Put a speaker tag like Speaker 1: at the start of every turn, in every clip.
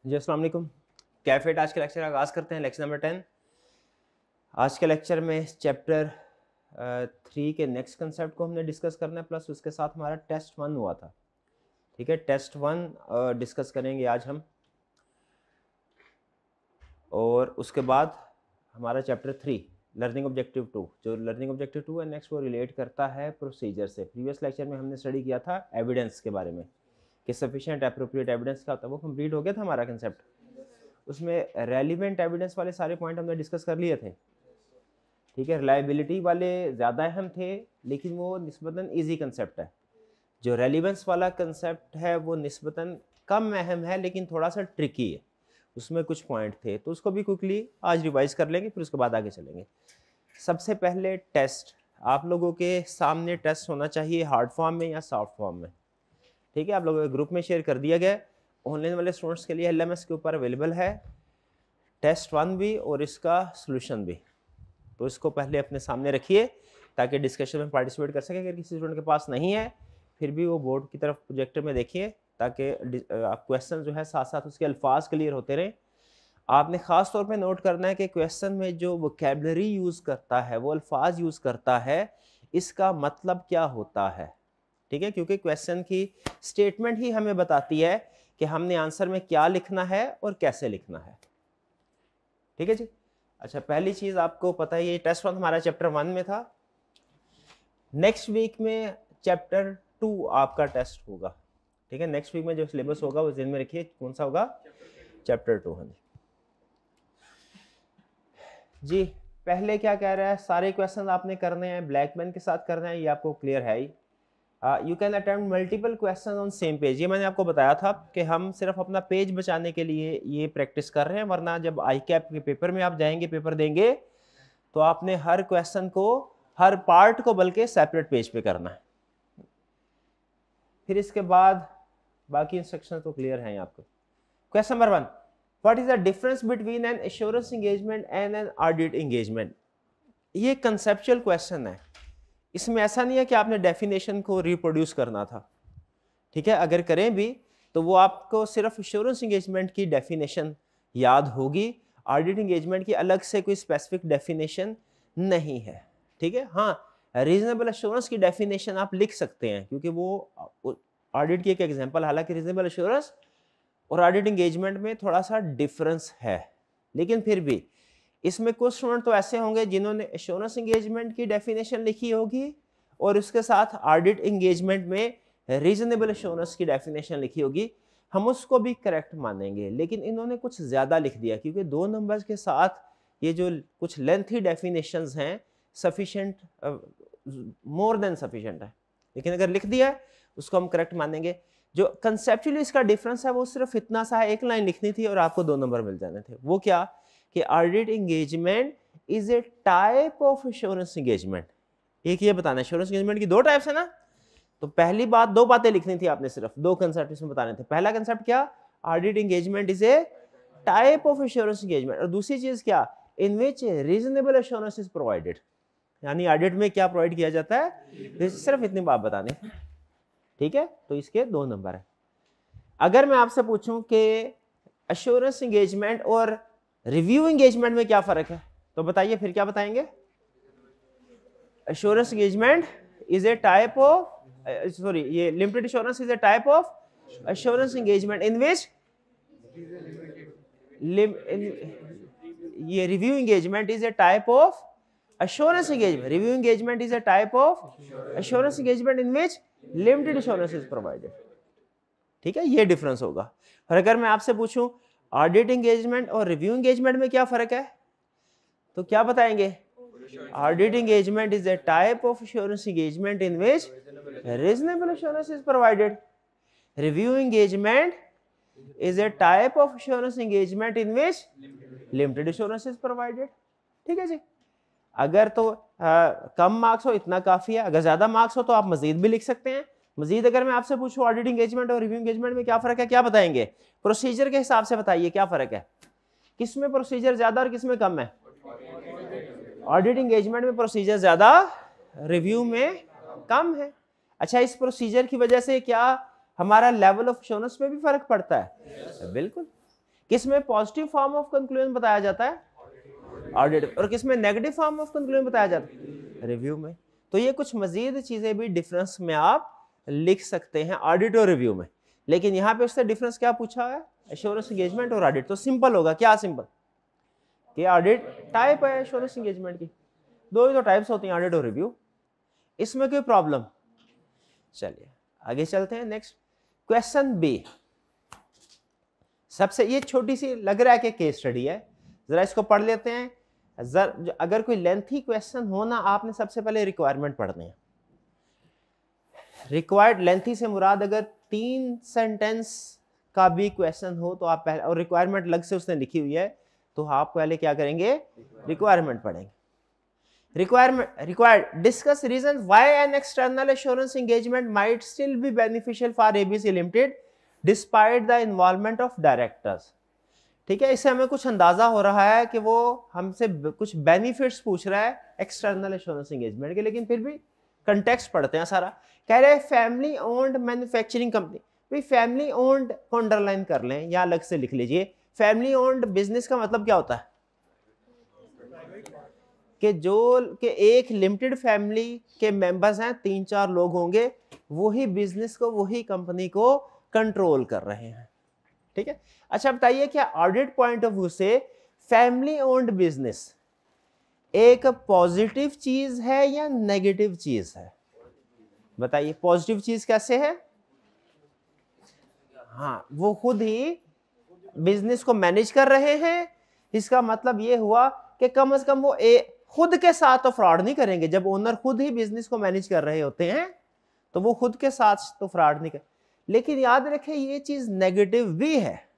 Speaker 1: जी अस्सलाम वालेकुम। कैफेट आज के लेक्चर का आगाज़ करते हैं। Lecture number 10। आज के लेक्चर में चैप्टर 3 के नेक्स्ट कंसेप्ट को हमने डिस्कस करना है, प्लस उसके साथ हमारा टेस्ट 1 हुआ था। ठीक है, टेस्ट 1 डिस्कस करेंगे आज हम, और उसके बाद हमारा चैप्टर 3 लर्निंग ऑब्जेक्टिव 2, जो लर्निंग ऑब्जेक्टिव 2 है नेक्स्ट, वो रिलेट करता है प्रोसीजर से। प्रीवियस लेक्चर में हमने स्टडी किया था एविडेंस के बारे में कि सफिशिएंट एप्रोप्रिएट एविडेंस क्या होता है, वो कंप्लीट हो गया था हमारा कंसेप्ट। उसमें रेलिवेंट एविडेंस वाले सारे पॉइंट हमने डिस्कस कर लिए थे। ठीक है, रिलायबिलिटी वाले ज़्यादा अहम थे, लेकिन वो निस्बतन इजी कंसेप्ट है। जो रेलिवेंस वाला कंसेप्ट है वो निस्बतन कम अहम है, लेकिन थोड़ा सा ट्रिकी है। उसमें कुछ पॉइंट थे, तो उसको भी क्विकली आज रिवाइज कर लेंगे, फिर उसके बाद आगे चलेंगे। सबसे पहले टेस्ट, आप लोगों के सामने टेस्ट होना चाहिए हार्ड फॉर्म में या सॉफ्ट फॉर्म में। ठीक है, आप लोगों के ग्रुप में शेयर कर दिया गया। ऑनलाइन वाले स्टूडेंट्स के लिए LMS के ऊपर अवेलेबल है टेस्ट 1 भी और इसका सॉल्यूशन भी। तो इसको पहले अपने सामने रखिए ताकि डिस्कशन में पार्टिसिपेट कर सके। अगर किसी स्टूडेंट के पास नहीं है फिर भी वो बोर्ड की तरफ प्रोजेक्टर में देखिए, ताकि क्वेश्चन जो है साथ साथ उसके अल्फाज क्लियर होते रहें। आपने ख़ास तौर पे नोट करना है कि क्वेश्चन में जो वोकैबुलरी यूज़ करता है, वो अल्फाज यूज़ करता है, इसका मतलब क्या होता है। ठीक है, क्योंकि क्वेश्चन की स्टेटमेंट ही हमें बताती है कि हमने आंसर में क्या लिखना है और कैसे लिखना है। ठीक है जी। अच्छा, पहली चीज़ आपको पता है, ये टेस्ट 1 हमारा चैप्टर 1 में था। नेक्स्ट वीक में चैप्टर 2 आपका टेस्ट होगा। ठीक है, नेक्स्ट वीक में जो सिलेबस होगा वो ध्यान में रखिए, कौन सा होगा, चैप्टर 2। हाँ जी, पहले क्या कह रहा है, सारे क्वेश्चन आपने करने हैं, ब्लैक पेन के साथ करना है, ये आपको क्लियर है ही। You can attempt multiple question on same page. ये मैंने आपको बताया था कि हम सिर्फ अपना पेज बचाने के लिए ये प्रैक्टिस कर रहे हैं, वरना जब ICAP के पेपर में आप जाएंगे, पेपर देंगे, तो आपने हर क्वेश्चन को, हर पार्ट को बल्कि सेपरेट पेज पे करना है। फिर इसके बाद बाकी इंस्ट्रक्शन तो क्लियर हैं आपको। Question number 1, what is the difference between N assurance engagement and an audit engagement. ये कंसेप्चुअल क्वेश्चन है, इसमें ऐसा नहीं है कि आपने डेफिनेशन को रिप्रोड्यूस करना था। ठीक है, अगर करें भी तो वो आपको सिर्फ एश्योरेंस एंगेजमेंट की डेफिनेशन याद होगी, ऑडिट एंगेजमेंट की अलग से कोई स्पेसिफिक डेफिनेशन नहीं है। ठीक है, हाँ, रीजनेबल एश्योरेंस की डेफिनेशन आप लिख सकते हैं, क्योंकि वो ऑडिट की एक एग्जांपल, हालांकि रीजनेबल एश्योरेंस और ऑडिट एंगेजमेंट में थोड़ा सा डिफरेंस है, लेकिन फिर भी इसमें कुछ स्टूडेंट तो ऐसे होंगे जिन्होंने एश्योरेंस एंगेजमेंट की डेफिनेशन लिखी होगी और उसके साथ ऑडिट एंगेजमेंट में रीजनेबल एश्योरेंस की डेफिनेशन लिखी होगी, हम उसको भी करेक्ट मानेंगे। लेकिन इन्होंने कुछ ज़्यादा लिख दिया, क्योंकि 2 नंबर्स के साथ ये जो कुछ लेंथी डेफिनेशंस हैं, सफिशेंट, मोर देन सफिशेंट है, लेकिन अगर लिख दिया उसको हम करेक्ट मानेंगे। जो कंसेप्चुअली इसका डिफरेंस है वो सिर्फ इतना सा है, एक लाइन लिखनी थी और आपको 2 नंबर मिल जाने थे। वो क्या कि audit engagement is a type of assurance engagement. एक ये बताना, एश्योरेंस एंगेजमेंट की 2 टाइप्स है ना, तो पहली बात 2 बातें लिखनी थी आपने, सिर्फ 2 कंसेप्ट इसमें बताने थे। पहला कंसेप्ट क्या, audit engagement is a type of assurance engagement, और दूसरी चीज क्या, इन विच रीजनेबल एश्योरेंस इज प्रोवाइडेड, यानी ऑडिट में क्या प्रोवाइड किया जाता है, सिर्फ इतनी बात बतानी। ठीक है, तो इसके 2 नंबर है। अगर मैं आपसे पूछूं कि एश्योरेंस एंगेजमेंट और रिव्यू एंगेजमेंट में क्या फर्क है, तो बताइए, फिर क्या बताएंगे। Assurance engagement is a type of, sorry, ये limited assurance is a type of assurance engagement in which, ये review engagement is a type of assurance engagement. Review engagement is a type of assurance engagement in which limited assurance is provided. ठीक है, ये difference होगा। और अगर मैं आपसे पूछूं ऑडिट एंगेजमेंट और रिव्यू एंगेजमेंट में क्या फर्क है, तो क्या बताएंगे। Audit engagement is a type of assurance engagement in which reasonable assurance is provided. Review engagement is a type of assurance engagement in which limited assurance is provided. ठीक है जी। अगर तो कम मार्क्स हो इतना काफी है, अगर ज्यादा मार्क्स हो तो आप मजीद भी लिख सकते हैं। मजीद अगर मैं आपसे पूछूं ऑडिट एंगेजमेंट और रिव्यू एंगेजमेंट में क्या फर्क है, क्या बताएंगे। प्रोसीजर के हिसाब से बताइए क्या फर्क है, किसमें प्रोसीजर ज्यादा और किसमें कम है। ऑडिट एंगेजमेंट में प्रोसीजर ज्यादा, रिव्यू में कम है। अच्छा, इस प्रोसीजर की वजह से क्या हमारा लेवल ऑफ एश्योरेंस में भी फर्क पड़ता है। बिल्कुल। किस में पॉजिटिव फॉर्म ऑफ कंक्लूजन बताया जाता है? ऑडिट। और किस में नेगेटिव फॉर्म ऑफ कंक्लूजन बताया जाता है? रिव्यू में। तो ये कुछ मजीद चीजें भी डिफरेंस में आप लिख सकते हैं ऑडिट और रिव्यू में। लेकिन यहाँ पे उससे डिफरेंस क्या पूछा है? एश्योरेंस एंगेजमेंट और ऑडिट। तो सिंपल होगा, क्या सिंपल? कि ऑडिट टाइप है एश्योरेंस एंगेजमेंट की, दो ही तो टाइप्स होती हैं, ऑडिट और रिव्यू। इसमें कोई प्रॉब्लम? चलिए आगे चलते हैं। Next question B. सबसे ये छोटी सी लग रहा है कि केस स्टडी है, जरा इसको पढ़ लेते हैं। अगर कोई लेंथी क्वेश्चन हो ना, आपने सबसे पहले रिक्वायरमेंट पढ़नी है। रिक्वायर्ड लेंथी से मुराद अगर 3 सेंटेंस का भी क्वेश्चन हो तो आप पहले, और रिक्वायरमेंट अलग से उसने लिखी हुई है, तो आप पहले क्या करेंगे? रिक्वायरमेंट पढ़ेंगे। Required discuss reason why an external assurance engagement might still be beneficial for ABC limited despite the involvement of directors. ठीक है, इससे हमें कुछ अंदाजा हो रहा है कि वो हमसे कुछ बेनिफिट्स पूछ रहा है एक्सटर्नल एश्योरेंस एंगेजमेंट के, लेकिन फिर भी कंटेक्स्ट पढ़ते हैं सारा। कह रहे हैं फैमिली ओन्ड मैन्युफैक्चरिंग कंपनी। भाई फैमिली ओन्ड को अंडरलाइन कर लें या अलग से लिख लीजिए। फैमिली ओन्ड बिजनेस का मतलब क्या होता है? कि जो कि एक लिमिटेड फैमिली के मेंबर्स हैं, 3-4 लोग होंगे, वही बिजनेस को, वही कंपनी को कंट्रोल कर रहे हैं। ठीक है, अच्छा बताइए क्या ऑडिट पॉइंट ऑफ व्यू से फैमिली ओन्ड बिजनेस एक पॉजिटिव चीज है या नेगेटिव चीज है? बताइए पॉजिटिव चीज कैसे है? हाँ, वो खुद ही बिजनेस को मैनेज कर रहे हैं। इसका मतलब ये हुआ कि कम से कम वो खुद के साथ तो फ्रॉड नहीं करेंगे। जब ओनर खुद ही बिजनेस को मैनेज कर रहे होते हैं तो वो खुद के साथ तो फ्रॉड नहीं कर। लेकिन याद रखें ये चीज नेगेटिव भी है।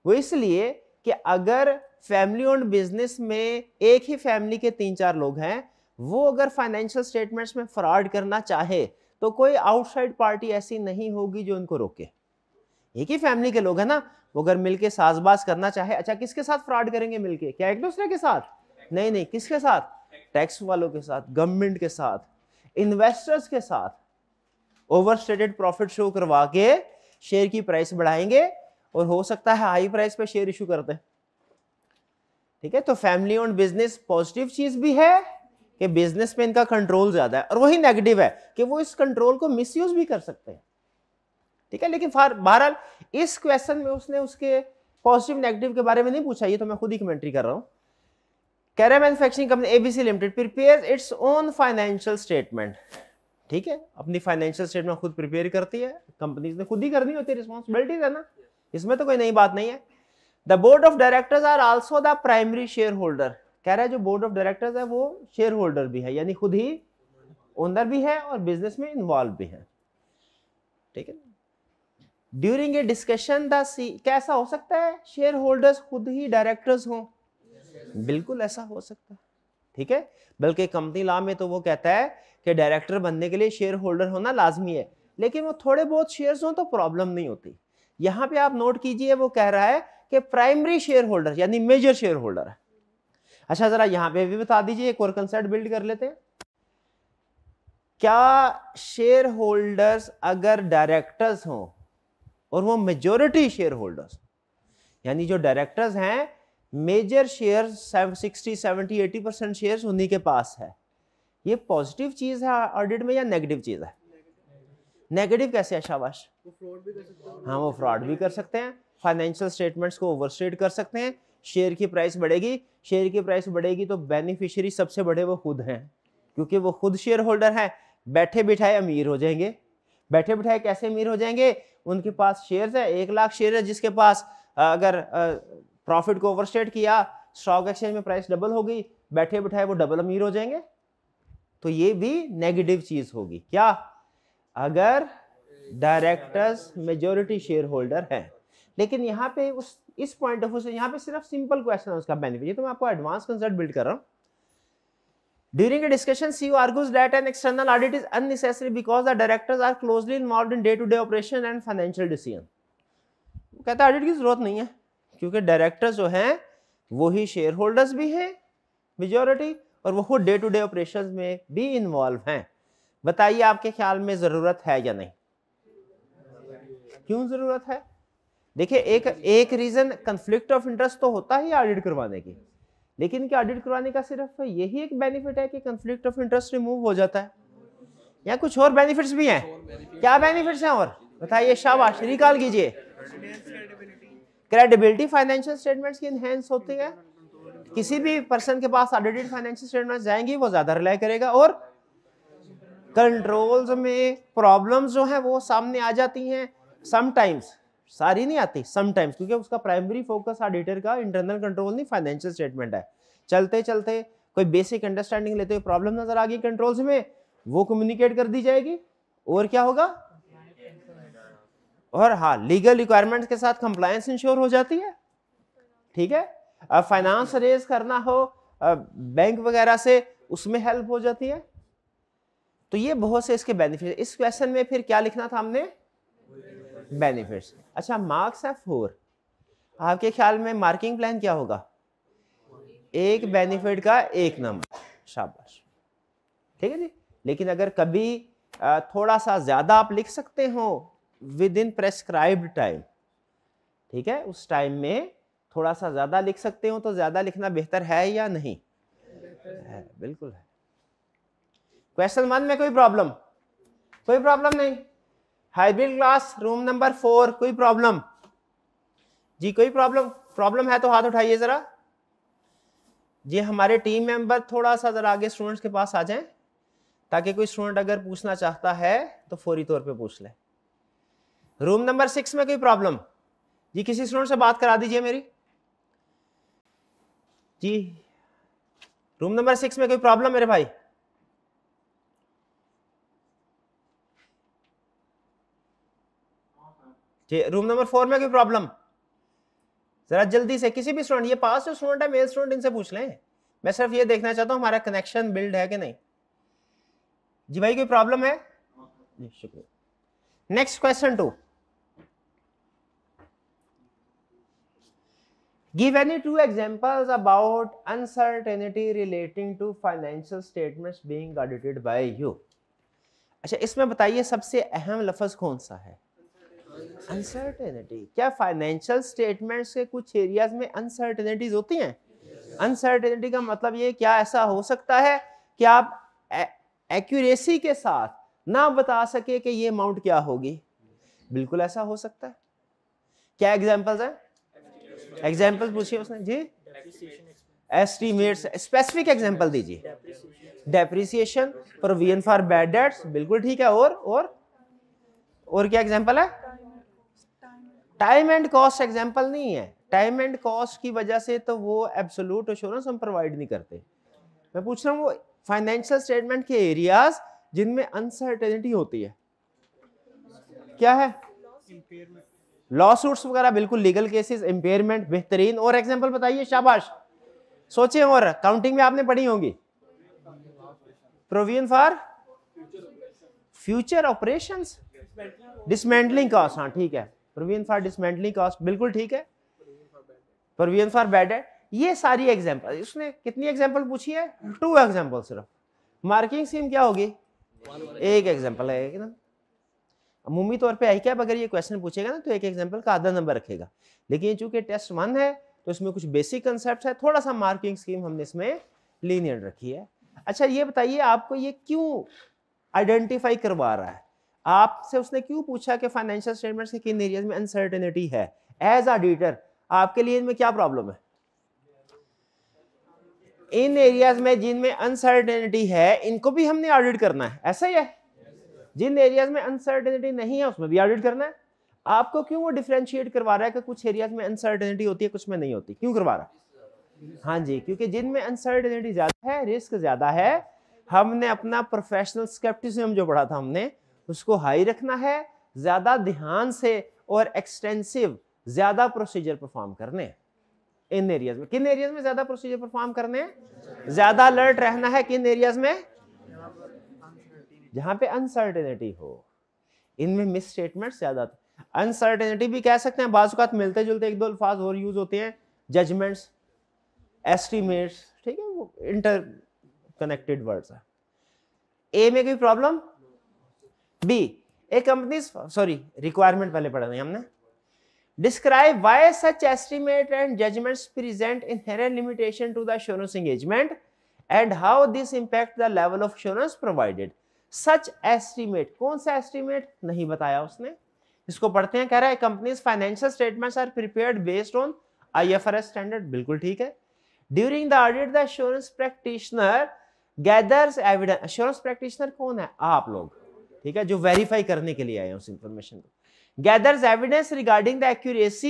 Speaker 1: वो इसलिए कि अगर फैमिली ओन्ड बिजनेस में एक ही फैमिली के 3-4 लोग हैं, वो अगर फाइनेंशियल स्टेटमेंट्स में फ्रॉड करना चाहे तो कोई आउटसाइड पार्टी ऐसी नहीं होगी जो उनको रोके। एक ही फैमिली के लोग हैं ना, वो अगर मिलके साजबाज करना चाहे, अच्छा किसके साथ फ्रॉड करेंगे मिलके? क्या एक दूसरे के साथ? नहीं नहीं, किसके साथ? टैक्स वालों के साथ, गवर्नमेंट के साथ, इन्वेस्टर्स के साथ। ओवरस्टेटेड प्रॉफिट शो करवा के शेयर की प्राइस बढ़ाएंगे और हो सकता है हाई प्राइस पे शेयर इशू करते हैं। ठीक है, तो फैमिली ओन्ड बिजनेस पॉजिटिव चीज भी है कि बिजनेस में इनका कंट्रोल ज्यादा है, और वही नेगेटिव है कि वो इस कंट्रोल को मिसयूज भी कर सकते हैं। ठीक है, लेकिन बहरहाल इस क्वेश्चन में उसने उसके पॉजिटिव नेगेटिव के बारे में नहीं पूछा, ये तो मैं खुद ही कमेंट्री कर रहा हूं। कह रहा है manufacturing company ABC limited prepares its own financial statement. ठीक है, अपनी फाइनेंशियल स्टेटमेंट खुद प्रिपेयर करती है, कंपनीज ने खुद ही करनी होती है, रिस्पॉन्सिबिलिटीज है ना, इसमें तो कोई नई बात नहीं है। The board of directors are also the primary share holder. कह रहा है जो बोर्ड ऑफ डायरेक्टर्स है वो शेयर होल्डर भी है, यानी खुद ही ओनर भी है और बिजनेस में इन्वॉल्व भी है। ठीक है, ड्यूरिंग ए डिस्कशन द कैसा हो सकता है? शेयर होल्डर्स खुद ही डायरेक्टर्स हों? बिल्कुल ऐसा हो सकता है। ठीक है, बल्कि कंपनी लॉ में तो वो कहता है कि डायरेक्टर बनने के लिए शेयर होल्डर होना लाजमी है, लेकिन वो थोड़े बहुत शेयर्स हो तो प्रॉब्लम नहीं होती। यहां पे आप नोट कीजिए, वो कह रहा है कि प्राइमरी शेयर होल्डर यानी मेजर शेयर होल्डर है। अच्छा जरा यहां पे भी बता दीजिए, एक और कंसेप्ट बिल्ड कर लेते हैं। क्या शेयर होल्डर्स अगर डायरेक्टर्स हों और वो मेजॉरिटी शेयर होल्डर्स, यानी जो डायरेक्टर्स हैं मेजर शेयर 60-70-80% शेयर्स उन्हीं के पास है, ये पॉजिटिव चीज है ऑडिट में या नेगेटिव चीज है? नेगेटिव कैसे है? शाबाश, हाँ वो फ्रॉड भी कर सकते हैं, फाइनेंशियल स्टेटमेंट्स को ओवरस्टेट कर सकते हैं, शेयर की प्राइस बढ़ेगी। शेयर की प्राइस बढ़ेगी तो बेनिफिशियरी सबसे बड़े वो खुद हैं, क्योंकि वो खुद शेयर होल्डर हैं। बैठे बिठाए अमीर हो जाएंगे। बैठे बिठाए कैसे अमीर हो जाएंगे? उनके पास शेयर्स है, 1 लाख शेयर है, जिसके पास अगर प्रॉफिट को ओवरस्टेट किया, स्टॉक एक्सचेंज में प्राइस डबल हो गई, बैठे बिठाए वो डबल अमीर हो जाएंगे। तो ये भी नेगेटिव चीज होगी। क्या? अगर डायरेक्टर्स मेजॉरिटी शेयर होल्डर है। लेकिन यहाँ पे इस पॉइंट ऑफ व्यू से यहाँ पे सिर्फ सिंपल क्वेश्चन है उसका बेनिफिट, ये तो मैं आपको एडवांस कंसेप्ट बिल्ड कर रहा हूँ। During a discussion, CEO argues that an external audit is unnecessary because the directors are closely involved in day-to-day operation and financial decision. वो कहता है ऑडिट की जरूरत नहीं है, क्योंकि डायरेक्टर्स जो हैं वो ही शेयर होल्डर्स भी हैं मेजॉरिटी, और वो खुद डे टू डे ऑपरेशन में भी इन्वॉल्व हैं। बताइए आपके ख्याल में जरूरत है या नहीं? क्यों जरूरत है? देखिए एक रीजन कंफ्लिक्ट ऑफ इंटरेस्ट तो होता ही ऑडिट करवाने की, लेकिन क्या ऑडिट करवाने का सिर्फ यही एक बेनिफिट है कि कंफ्लिक्ट ऑफ इंटरेस्ट रिमूव हो जाता है, या कुछ और बेनिफिट्स भी हैं? क्या बेनिफिट्स हैं और बताइए, शाबाश, रिकॉल कीजिए। क्रेडिबिलिटी फाइनेंशियल स्टेटमेंट्स की इनहेंस होती है, किसी भी पर्सन के पास ऑडिटेड फाइनेंशियल स्टेटमेंट्स जाएंगी वो ज्यादा रिलाई करेगा, और कंट्रोल्स में प्रॉब्लम्स जो है वो सामने आ जाती हैं समटाइम्स, सारी नहीं आती, समटाइम्स, क्योंकि उसका प्राइमरी फोकस ऑडिटर का इंटरनल कंट्रोल नहीं फाइनेंशियल स्टेटमेंट है। चलते चलते कोई बेसिक अंडरस्टैंडिंग लेते हुए प्रॉब्लम नजर आ गई कंट्रोल्स में, वो कम्युनिकेट कर दी जाएगी, और क्या होगा, और हाँ लीगल रिक्वायरमेंट्स के साथ कंप्लायंस इंश्योर हो जाती है। ठीक है, अब फाइनेंस रेज करना हो बैंक वगैरह से, उसमें हेल्प हो जाती है। तो ये बहुत से इसके बेनिफिट। इस क्वेश्चन में फिर क्या लिखना था हमने, बेनिफिट्स। अच्छा, मार्क्स है 4, आपके ख्याल में मार्किंग प्लान क्या होगा, एक बेनिफिट का 1 नंबर, शाबाश, ठीक है जी। लेकिन अगर कभी थोड़ा सा ज्यादा आप लिख सकते हो विद इन प्रेस्क्राइब्ड टाइम, ठीक है, उस टाइम में थोड़ा सा ज्यादा लिख सकते हो, तो ज्यादा लिखना बेहतर है या नहीं है? बिल्कुल है। क्वेश्चन 1 में कोई प्रॉब्लम, कोई प्रॉब्लम नहीं। हाइब्रिड क्लास रूम नंबर 4, कोई प्रॉब्लम जी, कोई प्रॉब्लम है तो हाथ उठाइए जरा जी। हमारे टीम मेंबर थोड़ा सा जरा आगे स्टूडेंट्स के पास आ जाएं, ताकि कोई स्टूडेंट अगर पूछना चाहता है तो फौरी तौर पे पूछ ले। रूम नंबर 6 में कोई प्रॉब्लम जी, किसी स्टूडेंट से बात करा दीजिए मेरी जी। रूम नंबर 6 में कोई प्रॉब्लम मेरे भाई? जी, रूम नंबर 4 में कोई प्रॉब्लम? जरा जल्दी से किसी भी स्टूडेंट, ये पास जो स्टूडेंट है मेल स्टूडेंट, इनसे पूछ लें। मैं सिर्फ ये देखना चाहता हूं हमारा कनेक्शन बिल्ड है कि नहीं। जी भाई, कोई प्रॉब्लम है जी? शुक्रिया। Next question 2, give any 2 examples about uncertainty relating to financial statements being audited by you। अच्छा, इसमें बताइए सबसे अहम लफ्ज कौन सा है, अनसर्टेनिटी। क्या फाइनेंशियल स्टेटमेंट्स के कुछ एरियाज में अनसर्टेनिटीज होती हैं? अनसर्टेनिटी का मतलब ये, क्या ऐसा हो सकता है कि आप एक्यूरेसी के साथ ना बता सके कि ये अमाउंट क्या होगी? बिल्कुल ऐसा हो सकता है। क्या एग्जांपल्स हैं? एग्जांपल पूछिए उसने जी। एस्टीमेट्स, स्पेसिफिक एग्जांपल दीजिए। Depreciation, provision for bad debts, बिल्कुल ठीक है। और क्या एग्जांपल है? टाइम एंड कॉस्ट एग्जांपल नहीं है। टाइम एंड कॉस्ट की वजह से तो वो एब्सोल्यूट एश्योरेंस हम प्रोवाइड नहीं करते। मैं पूछ रहा हूँ वो फाइनेंशियल स्टेटमेंट के एरियाज जिनमें अनसर्टेनिटी होती है, क्या है? लॉ सूट्स वगैरह, बिल्कुल, लीगल केसेस, इंपेयरमेंट, बेहतरीन। और एग्जांपल बताइए, शाबाश, सोचिए। और काउंटिंग में आपने पढ़ी होंगी, provision for future operations, dismantling cost, हाँ ठीक है, प्रोविजन फॉर डिसमेंटलिंग कॉस्ट, बिल्कुल ठीक है, प्रोविजन फॉर बैड डेट। ये सारी एग्जांपल, उसने कितनी एग्जांपल पूछी है? 2 एग्जांपल सिर्फ। मार्किंग स्कीम क्या होगी? एक एग्जांपल है ना। अमूमी तौर पे आई क्या, अगर ये क्वेश्चन पूछेगा ना तो एक एग्जांपल का आधा नंबर रखेगा, लेकिन चूंकि टेस्ट 1 है तो इसमें कुछ बेसिक कंसेप्ट है, थोड़ा सा मार्किंग स्कीम हमने इसमें लीनियर रखी है। अच्छा, ये बताइए आपको ये क्यों आइडेंटिफाई करवा रहा है? आपसे उसने क्यों पूछा कि फाइनेंशियल स्टेटमेंट्स के किन एरियाज में अनसर्टेनिटी है? एज ऑडिटर आपके लिए इनमें क्या प्रॉब्लम है? इन एरियाज में जिनमें अनसर्टेनिटी है इनको भी हमने ऑडिट करना है, ऐसा ही है। जिन एरियाज में अनसर्टेनिटी नहीं है उसमें भी ऑडिट करना है। आपको क्यों वो डिफरेंशिएट करवा रहा है कि कुछ एरियाज में अनसर्टेनिटी होती है, कुछ में नहीं होती? क्यों करवा रहा है? हाँ जी, क्योंकि जिनमें अनसर्टेनिटी ज्यादा है, रिस्क ज्यादा है, हमने अपना प्रोफेशनल स्केप्टिसिज्म जो पढ़ा था हमने उसको हाई रखना है, ज्यादा ध्यान से और एक्सटेंसिव ज्यादा प्रोसीजर परफॉर्म करने हैं इन एरियाज में। किन एरियाज में ज्यादा प्रोसीजर परफॉर्म करने हैं? ज्यादा अलर्ट रहना है किन एरियाज में? जहां पे अनसर्टेनिटी हो। इनमें मिस स्टेटमेंट ज्यादा, अनसर्टेनिटी भी कह सकते हैं, बाजुकात मिलते जुलते 1-2 अल्फाज और यूज होते हैं, जजमेंट्स, एस्टिमेट्स, ठीक है, वो इंटर कनेक्टेड वर्ड्स है। ए में कोई प्रॉब्लम? बी, ए कंपनी, सॉरी रिक्वायरमेंट पहले पढ़ा नहीं हमने। Describe why such estimate and judgments present inherent limitation to the assurance engagement and how this impact the level of assurance provided. Such estimate, कौन सा estimate नहीं बताया उसने, इसको पढ़ते हैं. कह रहा है companies financial statements are prepared based on IFRS standard. बिल्कुल ठीक है. During the audit the assurance practitioner gathers evidence. Assurance practitioner कौन है? आप लोग, ठीक है, जो वेरीफाई करने के लिए आए हैं उस इंफॉर्मेशन को. gathers evidence regarding the accuracy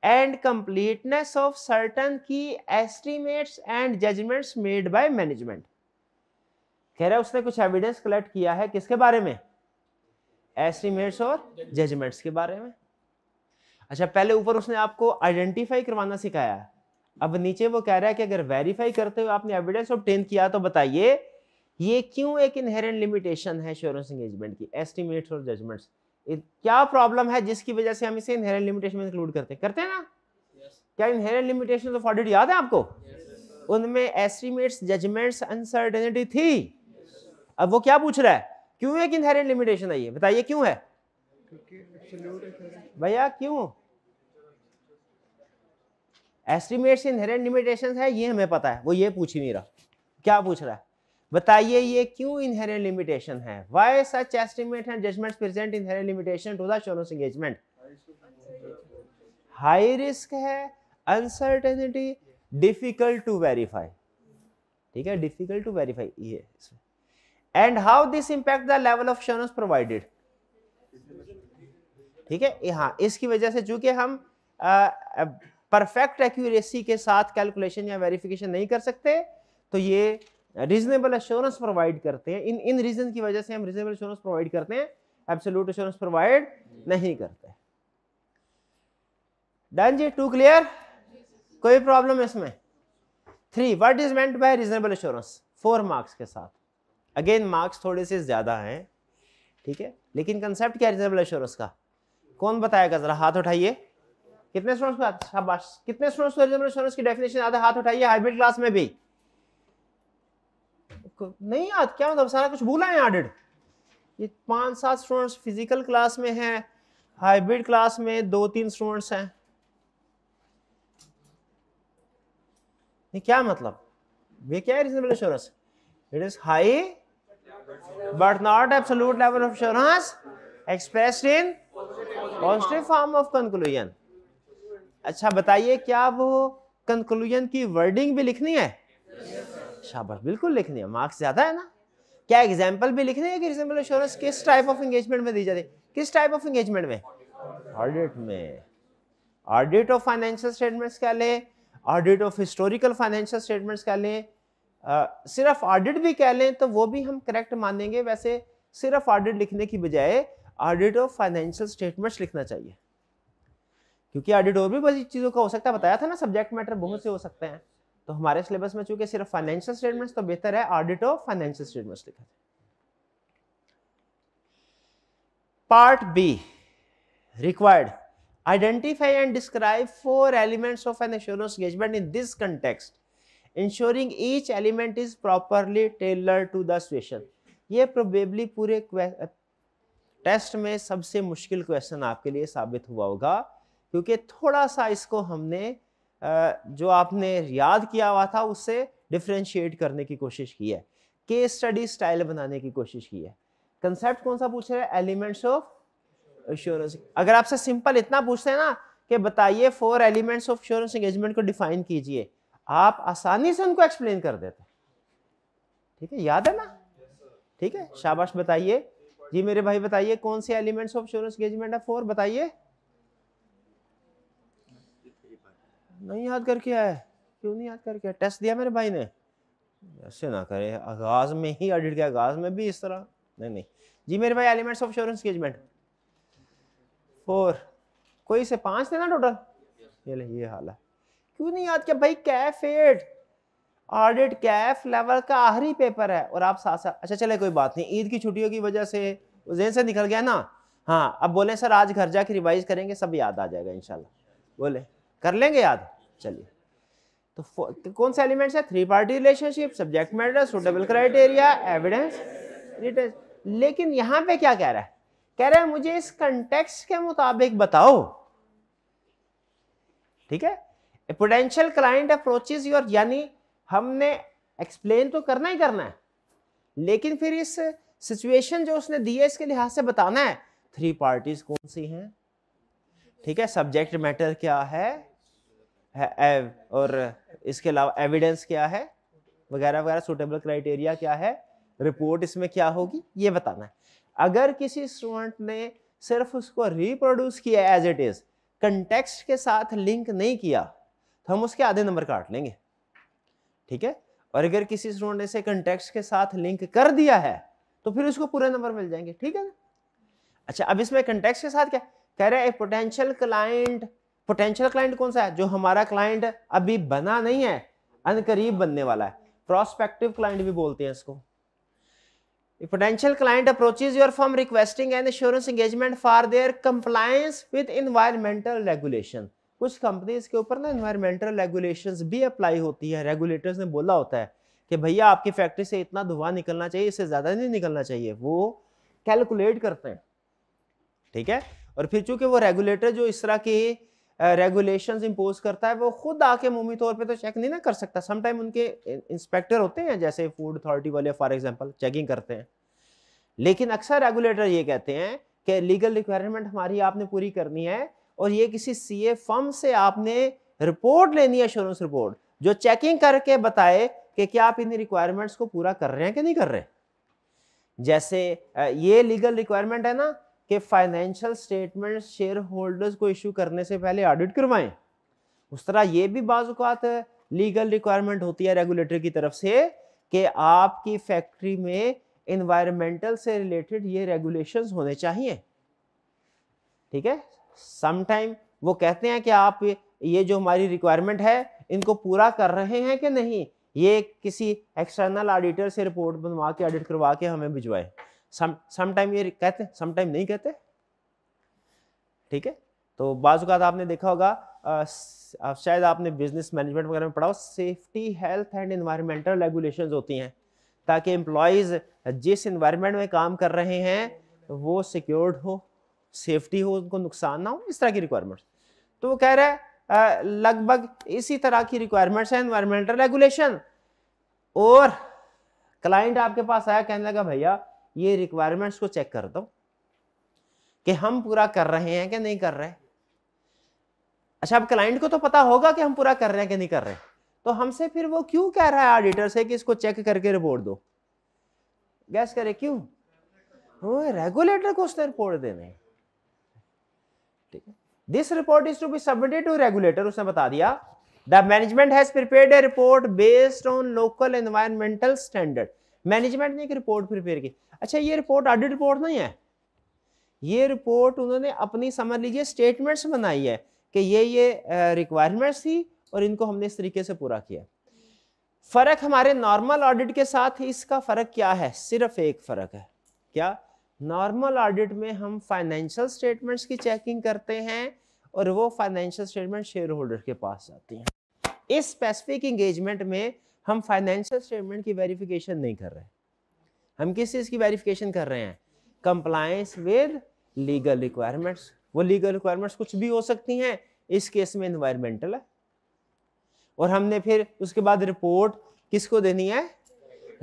Speaker 1: and completeness of certain key estimates and judgments made by management. कह रहा है उसने कुछ एविडेंस कलेक्ट किया है किसके बारे में? एस्टिमेट्स और जजमेंट्स के बारे में. अच्छा, पहले ऊपर उसने आपको आइडेंटिफाई करवाना सिखाया है, अब नीचे वो कह रहा है कि अगर वेरीफाई करते हुए आपने एविडेंस ऑब्टेन किया तो बताइए ये क्यों एक इनहेरेंट लिमिटेशन है एश्योरेंस एंगेजमेंट की, एस्टिमेट्स और जजमेंट्स. क्या प्रॉब्लम है जिसकी वजह से हम इसे इनहेरेंट लिमिटेशन में इंक्लूड करते हैं ना? क्या इनहेरेंट लिमिटेशन ऑफ ऑडिट याद है आपको? उनमें एस्टिमेट्स, जजमेंट्स, अनसर्टेनिटी थी. अब वो क्या पूछ रहा है, क्यों एक इनहेरेंट लिमिटेशन है? ये बताइए क्यों है भैया, क्यों? एस्टिमेट्स इनहेरेंट लिमिटेशंस है ये हमें पता है, वो ये पूछ ही नहीं रहा. क्या पूछ रहा है? बताइए ये क्यों इनहेरेंट लिमिटेशन है. Why such estimate and judgments present inherent limitation to the assurance engagement. High risk है, अनसर्टेनिटी, डिफिकल्ट टू वेरीफाई. ठीक है, डिफिकल्ट टू वेरीफाई ये. And how this impact the level of assurance provided. ठीक है, हाँ, इसकी वजह से चूंकि हम परफेक्ट एक्यूरेसी के साथ कैलकुलेशन या वेरिफिकेशन नहीं कर सकते, तो ये रीजनेबल एश्योरेंस प्रोवाइड करते हैं. इन रीजन की वजह से हम रीजनेबल एश्योरेंस प्रोवाइड करते हैं, एब्सोल्यूट एश्योरेंस प्रोवाइड नहीं करते. डन जी, टू क्लियर? कोई प्रॉब्लम है इसमें? 3. What is meant by reasonable assurance? 4 marks के साथ. अगेन मार्क्स थोड़े से ज्यादा हैं, ठीक है, लेकिन कंसेप्ट क्या है रीजनेबल एश्योरेंस का? कौन बताएगा? जरा हाथ उठाइए. कितने स्टूडेंट्स को? शाबाश. कितने स्टूडेंट्स को रीजनेबल एश्योरेंस की डेफिनेशन याद है? हाथ उठाइए. हाइब्रिड क्लास में भी नहीं याद? क्या मतलब सारा कुछ भूला है ऑडिट? ये 5-7 स्टूडेंट्स फिजिकल क्लास में हैं, हाइब्रिड क्लास में 2-3 स्टूडेंट्स हैं. ये क्या मतलब? ये क्या है reasonable assurance? It is high but not absolute level of assurance expressed in positive form of conclusion. अच्छा बताइए, क्या वो कंक्लूजन की वर्डिंग भी लिखनी है? शाबाश, बिल्कुल लिखनी है. मार्क्स ज्यादा है ना. क्या एग्जांपल भी लिखनी है कि रीजनेबल एश्योरेंस किस टाइप ऑफ एंगेजमेंट में दी जाती है? किस टाइप ऑफ एंगेजमेंट में? ऑडिट में. ऑडिट ऑफ फाइनेंशियल स्टेटमेंट्स कह लें, audit of historical financial statements कह लें, सिर्फ ऑडिट भी कह लें तो वो भी हम करेक्ट मानेंगे. वैसे सिर्फ ऑडिट लिखने की बजाय ऑडिट ऑफ फाइनेंशियल स्टेटमेंट्स लिखना चाहिए, क्योंकि ऑडिट और भी बड़ी चीजों का हो सकता है. बताया था ना, सब्जेक्ट मैटर बहुत से हो सकते हैं. तो हमारे सिलेबस में चूंकि सिर्फ फाइनेंशियल स्टेटमेंट्स, तो बेहतर है ऑडिट ऑफ फाइनेंशियल स्टेटमेंट्स लिखा जाए. Part be required. Identify and describe 4 elements of N assurance engagement in this context, ensuring each element is properly tailored to the situation. ये प्रोबेबली पूरे टेस्ट में सबसे मुश्किल क्वेश्चन आपके लिए साबित हुआ होगा, क्योंकि थोड़ा सा इसको हमने जो आपने याद किया हुआ था उससे डिफरेंशिएट करने की कोशिश की है, केस स्टडी स्टाइल बनाने की कोशिश की है. कंसेप्ट कौन सा पूछ रहे हैं? Elements of assurance. अगर आपसे सिंपल इतना पूछते हैं ना कि बताइए 4 एलिमेंट्स ऑफ एश्योरेंस एंगेजमेंट को डिफाइन कीजिए, आप आसानी से उनको एक्सप्लेन कर देते. ठीक है, याद है ना? ठीक है, शाबाश. बताइए जी मेरे भाई, बताइए कौन से एलिमेंट्स ऑफ एश्योरेंस एंगेजमेंट है? 4 बताइए. नहीं याद करके आया? क्यों नहीं याद करके? टेस्ट दिया मेरे भाई ने? ऐसे ना करे, आगाज में ही, ऑडिट के आगाज में भी इस तरह. नहीं जी मेरे भाई, एलिमेंट्स ऑफ एश्योरेंस एंगेजमेंट 4. कोई से 5 थे ना टोटल? ये हाल है. क्यों नहीं याद किया भाई? कैफ 8 ऑडिट कैफ लेवल का आखिरी पेपर है और आप साथ साथ. अच्छा चले कोई बात नहीं, ईद की छुट्टियों की वजह से जेहन से निकल गया ना. हाँ, अब बोले सर आज घर जाके रिवाइज करेंगे, सब याद आ जाएगा इंशाल्लाह. बोले कर लेंगे याद. चलिए, तो कौन से एलिमेंट्स है? 3 party relationship, subject matter, suitable criteria, evidence, written. लेकिन यहाँ पे क्या कह रहा है? कह रहा है मुझे इस कंटेक्स्ट के मुताबिक बताओ ठीक है। ए पोटेंशियल क्लाइंट अप्रोचेस योर, यानी हमने एक्सप्लेन तो करना ही करना है, लेकिन फिर इस सिचुएशन जो उसने दी है इसके लिहाज से बताना है थ्री पार्टीज कौन सी हैं, ठीक है, सब्जेक्ट मैटर क्या है और इसके अलावा एविडेंस क्या है वगैरह वगैरह, सुटेबल क्राइटेरिया क्या है, रिपोर्ट इसमें क्या होगी, ये बताना है। अगर किसी स्टूडेंट ने सिर्फ उसको रिप्रोड्यूस किया एज इट इज, कंटेक्स्ट के साथ लिंक नहीं किया, तो हम उसके आधे नंबर काट लेंगे, ठीक है। और अगर किसी स्टूडेंट ने इसे कंटेक्स्ट के साथ लिंक कर दिया है तो फिर उसको पूरे नंबर मिल जाएंगे, ठीक है ना। अच्छा, अब इसमें कंटेक्स्ट के साथ क्या कह रहे हैं, पोटेंशियल क्लाइंट, पोटेंशियल क्लाइंट कौन सा है, जो हमारा क्लाइंट अभी बना नहीं है, अनकरीब बनने वाला है, प्रोस्पेक्टिव क्लाइंट भी बोलते हैं इसको। Potential client approaches your firm requesting N assurance engagement for their compliance with environmental regulation. कुछ कंपनीज के ऊपर ना एनवायरमेंटल रेगुलेशंस भी अप्लाई होती है, रेगुलेटर्स ने बोला होता है कि भैया आपकी फैक्ट्री से इतना धुआं निकलना चाहिए, इससे ज्यादा नहीं निकलना चाहिए, वो कैलकुलेट करते हैं, ठीक है। और फिर चूंकि वो रेगुलेटर जो इस तरह की रेगुलेशंस इंपोज करता है, वो खुद आके मुमूमी तौर पे तो चेक नहीं ना कर सकता, सम टाइम उनके इंस्पेक्टर होते हैं, जैसे फूड अथॉरिटी वाले फॉर एग्जांपल चेकिंग करते हैं, लेकिन अक्सर रेगुलेटर ये कहते हैं कि लीगल रिक्वायरमेंट हमारी आपने पूरी करनी है और ये किसी सीए फर्म से आपने रिपोर्ट लेनी है, एश्योरेंस रिपोर्ट, जो चेकिंग करके बताए कि क्या आप इन रिक्वायरमेंट्स को पूरा कर रहे हैं कि नहीं कर रहे। जैसे ये लीगल रिक्वायरमेंट है ना कि फाइनेंशियल स्टेटमेंट शेयर होल्डर्स को इशू करने से पहले ऑडिट करवाएं, उस तरह ये भी बाज़ औक़ात लीगल रिक्वायरमेंट होती है रेगुलेटर की तरफ से कि आपकी फैक्ट्री में एनवायरमेंटल से रिलेटेड ये रेगुलेशंस होने चाहिए, ठीक है। सम टाइम वो कहते हैं कि आप ये जो हमारी रिक्वायरमेंट है इनको पूरा कर रहे हैं कि नहीं, ये किसी एक्सटर्नल ऑडिटर से रिपोर्ट बनवा के ऑडिट करवा के हमें भिजवाए। सम टाइम ये कहते हैं, सम टाइम नहीं कहते, ठीक है। तो बाज़ औक़ात आपने देखा होगा, शायद आपने बिजनेस मैनेजमेंट वगैरह में पढ़ा हो, safety health and environmental regulations होती हैं ताकि एम्प्लॉयज़ जिस एनवायरनमेंट में काम कर रहे हैं वो सिक्योर्ड हो, सेफ्टी हो, उनको नुकसान ना हो, इस तरह की रिक्वायरमेंट्स। तो वो कह रहा है लगभग इसी तरह की रिक्वायरमेंट्स है एनवायरमेंटल रेगुलेशन। और क्लाइंट आपके पास आया, कहने लगा भैया ये रिक्वायरमेंट्स को चेक कर दो कि हम पूरा कर रहे हैं कि नहीं कर रहे। अच्छा, अब क्लाइंट को तो पता होगा कि हम पूरा कर रहे हैं कि नहीं कर रहे, तो हमसे फिर वो क्यों कह रहा है ऑडिटर से कि इसको चेक करके रिपोर्ट दो। गैस करे क्यों, वो रेगुलेटर को उसने रिपोर्ट देने, ठीक है। This report is to be submitted to regulator, उसने बता दिया the management has prepared a report based on local environmental standard. Management ने एक रिपोर्ट प्रिपेयर की। अच्छा, ये रिपोर्ट ऑडिट रिपोर्ट नहीं है, ये रिपोर्ट उन्होंने अपनी समझ लीजिए स्टेटमेंट्स बनाई है कि ये रिक्वायरमेंट्स थी और इनको हमने इस तरीके से पूरा किया। फर्क हमारे नॉर्मल ऑडिट के साथ इसका फर्क क्या है, सिर्फ एक फर्क है, क्या, नॉर्मल ऑडिट में हम फाइनेंशियल स्टेटमेंट्स की चेकिंग करते हैं और वो फाइनेंशियल स्टेटमेंट शेयर होल्डर के पास जाती हैं। इस स्पेसिफिक एंगेजमेंट में हम फाइनेंशियल स्टेटमेंट की वेरिफिकेशन नहीं कर रहे, हम किस चीज की वेरिफिकेशन कर रहे हैं, कंप्लायंस विद लीगल रिक्वायरमेंट्स। वो लीगल रिक्वायरमेंट्स कुछ भी हो सकती हैं, इस केस में एनवायरमेंटल है, और हमने फिर उसके बाद रिपोर्ट किसको देनी है,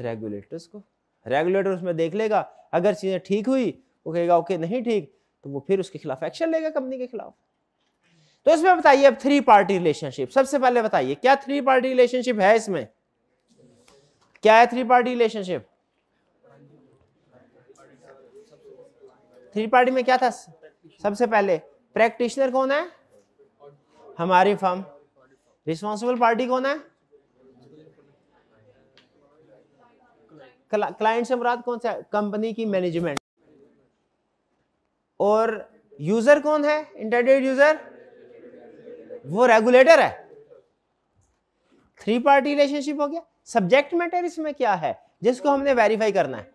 Speaker 1: रेगुलेटर्स को। रेगुलेटर उसमें देख लेगा, अगर चीजें ठीक हुई वो कहेगा ओके, नहीं ठीक तो वो फिर उसके खिलाफ एक्शन लेगा, कंपनी के खिलाफ। तो इसमें बताइए अब थ्री पार्टी रिलेशनशिप, सबसे पहले बताइए क्या थ्री पार्टी रिलेशनशिप है, इसमें क्या है three party relationship. Three party में क्या था, सबसे पहले प्रैक्टिशनर कौन है, हमारी फर्म, रिस्पॉन्सिबल पार्टी कौन है, क्लाइंट से मुराद कौन सा, कंपनी की मैनेजमेंट, और यूजर कौन है, इंटरनेट यूजर, वो रेगुलेटर है। थ्री पार्टी रिलेशनशिप हो गया। सब्जेक्ट मैटर इसमें क्या है जिसको हमने वेरीफाई करना है,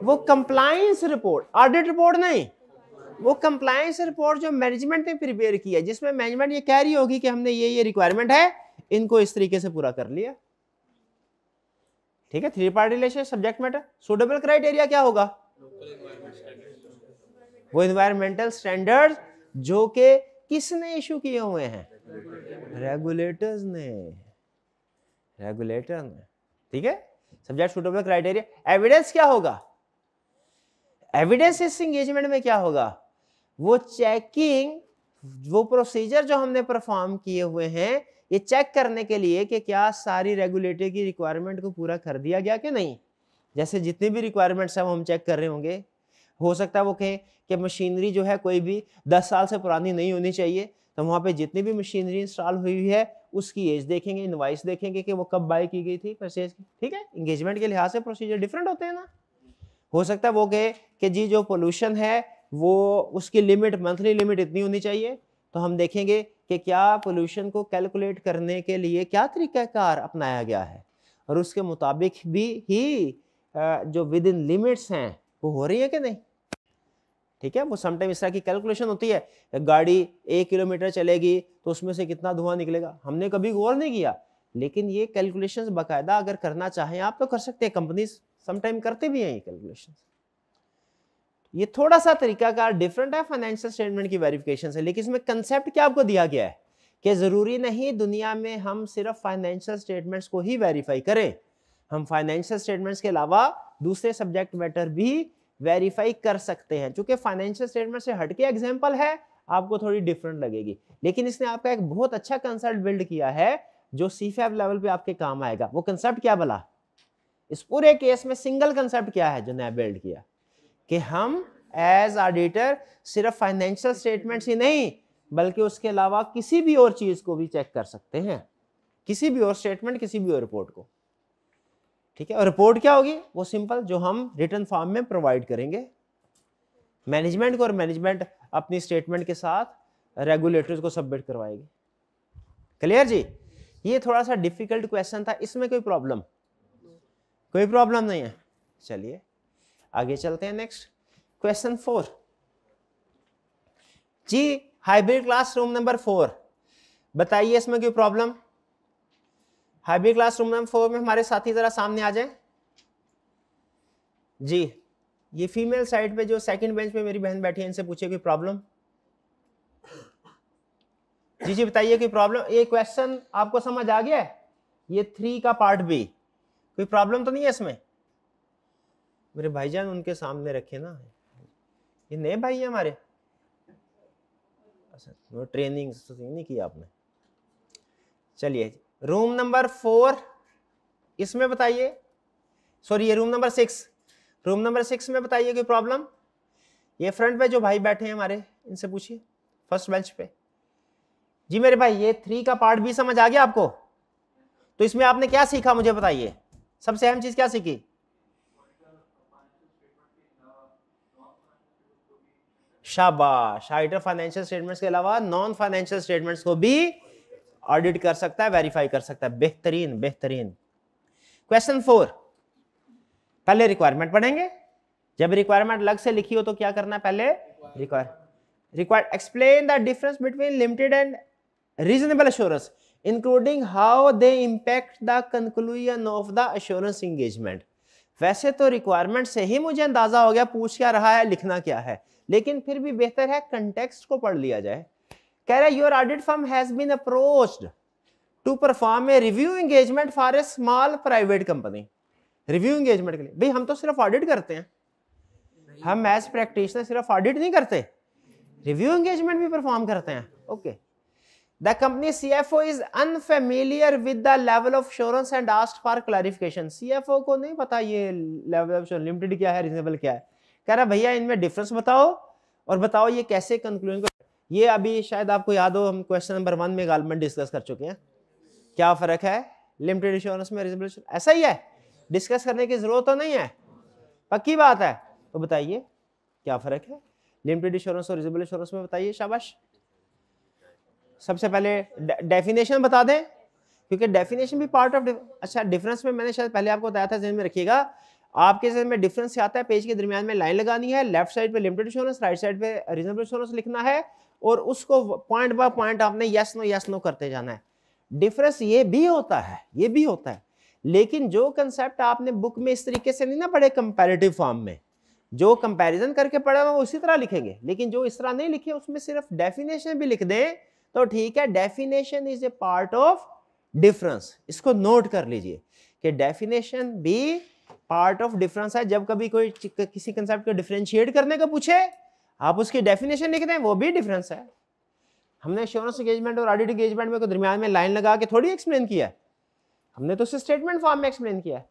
Speaker 1: वो कंप्लायंस रिपोर्ट, ऑडिट रिपोर्ट नहीं, वो कंप्लायंस रिपोर्ट जो मैनेजमेंट ने प्रिपेयर की है, जिसमें मैनेजमेंट ये कह रही होगी कि हमने ये रिक्वायरमेंट है, इनको इस तरीके से पूरा कर लिया, ठीक है। Three party relation, subject matter. Suitable criteria क्या होगा, वो एनवायरमेंटल स्टैंडर्ड्स जो कि किसने इशू किए हुए हैं, रेगुलेटर ने, ठीक है। Subject suitable criteria. एविडेंस क्या होगा? एविडेंस इस एंगेजमेंट में क्या होगा? वो चेकिंग, वो प्रोसीजर जो हमने परफॉर्म किए हुए हैं, ये चेक करने के लिए कि क्या सारी रेगुलेटरी की रिक्वायरमेंट को पूरा कर दिया गया कि नहीं। जैसे जितनी भी रिक्वायरमेंट्स है वो हम चेक कर रहे होंगे। हो सकता है वो कहें कि मशीनरी जो है कोई भी 10 साल से पुरानी नहीं होनी चाहिए, तो वहाँ पे जितनी भी मशीनरी इंस्टॉल हुई है उसकी एज देखेंगे, इनवाइस देखेंगे कि वो कब बाय की गई थी, परचेज की, ठीक है। एंगेजमेंट के लिहाज से प्रोसीजर डिफरेंट होते हैं ना। हो सकता है वो कहे कि जी जो पोल्यूशन है वो उसकी लिमिट, मंथली लिमिट इतनी होनी चाहिए, तो हम देखेंगे कि क्या पोल्यूशन को कैलकुलेट करने के लिए क्या तरीकाकार अपनाया गया है और उसके मुताबिक भी ही जो विद इन लिमिट्स हैं वो हो रही है कि नहीं, ठीक है। वो समटाइम इस तरह की कैलकुलेशन होती है, गाड़ी 1 किलोमीटर चलेगी तो उसमें से कितना धुआं निकलेगा, हमने कभी गौर नहीं किया, लेकिन ये कैलकुलेशंस बाकायदा अगर करना चाहें आप तो कर सकते हैं। कंपनीज समटाइम करते भी हैं ये कैलकुलेशंस। ये थोड़ा सा तरीकाकार डिफरेंट है फाइनेंशियल स्टेटमेंट की वेरिफिकेशन से, लेकिन इसमें कंसेप्ट क्या आपको दिया गया है कि जरूरी नहीं दुनिया में हम सिर्फ फाइनेंशियल स्टेटमेंट्स को ही वेरीफाई करें, हम फाइनेंशियल स्टेटमेंट्स के अलावा दूसरे सब्जेक्ट मैटर भी वेरीफाई कर सकते हैं। चूंकि फाइनेंशियल स्टेटमेंट से हटके एग्जांपल है, आपको थोड़ी डिफरेंट लगेगी, लेकिन इसने आपका एक बहुत अच्छा कंसेप्ट बिल्ड किया है जो CFAB लेवल पे आपके काम आएगा। वो कंसेप्ट क्या भला? इस पूरे केस में सिंगल कंसेप्ट क्या है जो नया बिल्ड किया कि हम एज ऑडिटर सिर्फ फाइनेंशियल स्टेटमेंट्स ही नहीं बल्कि उसके अलावा किसी भी और चीज को भी चेक कर सकते हैं, किसी भी और स्टेटमेंट, किसी भी और रिपोर्ट को, ठीक है। और रिपोर्ट क्या होगी? वो सिंपल जो हम रिटन फॉर्म में प्रोवाइड करेंगे मैनेजमेंट को, और मैनेजमेंट अपनी स्टेटमेंट के साथ रेगुलेटर्स को सबमिट करवाएगी। क्लियर जी? ये थोड़ा सा डिफिकल्ट क्वेश्चन था, इसमें कोई प्रॉब्लम नहीं है। चलिए आगे चलते हैं। नेक्स्ट क्वेश्चन 4 जी, हाइब्रिड क्लास रूम नंबर 4, बताइए इसमें कोई problem? Hybrid class room number 4 में हमारे साथी जरा सामने आ जाएं जी। ये फीमेल साइड पे जो सेकंड बेंच पे मेरी बहन बैठी है, इनसे पूछिए कोई प्रॉब्लम। जी बताइए कोई प्रॉब्लम? ये क्वेश्चन आपको समझ आ गया है? ये 3 का पार्ट बी, कोई प्रॉब्लम तो नहीं है इसमें? मेरे भाईजान उनके सामने रखे ना, ये नए भाई हैं हमारे, अच्छा ट्रेनिंग नहीं की आपने। चलिए रूम नंबर 4 इसमें बताइए, सॉरी ये रूम नंबर 6 में बताइए कोई प्रॉब्लम? ये फ्रंट पे जो भाई बैठे हैं हमारे, इनसे पूछिए फर्स्ट बेंच पे। जी मेरे भाई, ये 3 का पार्ट भी समझ आ गया आपको? तो इसमें आपने क्या सीखा मुझे बताइए, सबसे अहम चीज क्या सीखी? शाबाश, ऑडिटर फाइनेंशियल स्टेटमेंट्स के अलावा नॉन फाइनेंशियल स्टेटमेंट्स को भी ऑडिट कर सकता है, वेरीफाई कर सकता है। बेहतरीन। क्वेश्चन 4, पहले रिक्वायरमेंट पढ़ेंगे। जब रिक्वायरमेंट अलग से लिखी हो तो क्या करना है? पहले required explain the difference between limited and reasonable assurance including how they impact the conclusion of the assurance engagement. वैसे तो रिक्वायरमेंट से ही मुझे अंदाजा हो गया पूछ क्या रहा है, लिखना क्या है, लेकिन फिर भी बेहतर है कंटेक्स्ट को पढ़ लिया जाए। कह रहा है your audit firm has been approached to perform a review engagement for a small private company. Review engagement के लिए भाई हम तो सिर्फ ऑडिट करते हैं, हम एज प्रैक्टिशनर सिर्फ ऑडिट नहीं करते, रिव्यू एंगेजमेंट भी परफॉर्म करते हैं। Okay, the company CFO is unfamiliar with the level of assurance and asked for clarification. CFO को नहीं पता ये लेवल ऑफ एश्योरेंस लिमिटेड क्या है, रीजनेबल क्या है। कह रहा भैया इनमें डिफरेंस बताओ और बताओ ये कैसे कंक्लूजन। ये अभी शायद आपको याद हो, हम क्वेश्चन नंबर 1 में गालमन डिस्कस कर चुके हैं, क्या फर्क है लिमिटेड इंश्योरेंस में, रीजनेबल इंश्योरेंस। ऐसा ही है, डिस्कस करने की जरूरत तो नहीं है, पक्की बात है। तो बताइए क्या फर्क है लिमिटेड इंश्योरेंस और रीजनेबल इंश्योरेंस में, बताइए शाबाश। सबसे पहले डेफिनेशन बता दें, क्योंकि डेफिनेशन भी पार्ट ऑफ अच्छा डिफरेंस में मैंने शायद पहले आपको बताया था, ध्यान में रखिएगा। आपके जहन में डिफरेंस आता है, पेज के दरमियान में लाइन लगानी है, लेफ्ट साइड पे लिमिटेड इंश्योरेंस, राइट साइड पे रीजनेबल इंश्योरेंस लिखना है और उसको पॉइंट बाय पॉइंट आपने यस नो करते जाना है। डिफरेंस ये भी होता है, लेकिन जो कंसेप्ट आपने बुक में इस तरीके से नहीं ना पढ़े कंपैरेटिव फॉर्म में, जो कंपैरिजन करके पढ़ा वो उसी तरह लिखेंगे, लेकिन जो इस तरह नहीं लिखे उसमें सिर्फ डेफिनेशन भी लिख दें तो ठीक है, definition is a part of difference. इसको नोट कर लीजिए कि डेफिनेशन भी पार्ट ऑफ डिफरेंस है। जब कभी कोई किसी कंसेप्ट को डिफरेंशिएट करने का पूछे, आप उसकी डेफिनेशन लिख दें, वो भी डिफरेंस है। हमने एश्योरेंस एंगेजमेंट और ऑडिट एंगेजमेंट में को दरमियान में लाइन लगा के थोड़ी एक्सप्लेन किया है, हमने तो उसे स्टेटमेंट फॉर्म में एक्सप्लेन किया है।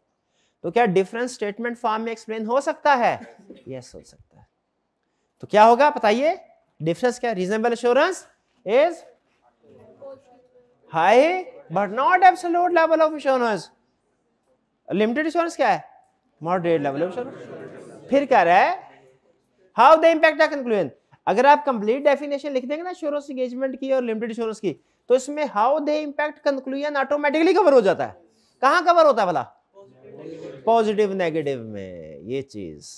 Speaker 1: तो क्या डिफरेंस स्टेटमेंट फॉर्म में एक्सप्लेन हो सकता है? यस, हो सकता है। तो क्या होगा बताइए, डिफरेंस क्या? Reasonable assurance is high but not absolute level of assurance. Limited assurance क्या है? Moderate level of assurance. फिर कह रहा है how the impact of conclusion. अगर आप कंप्लीट डेफिनेशन लिख देंगे ना एश्योरेंस एंगेजमेंट की और लिमिटेड एश्योरेंस की, तो इसमें how the impact conclusion automatically cover हो जाता है। कहां कवर होता है भला? पॉजिटिव नेगेटिव में। ये चीज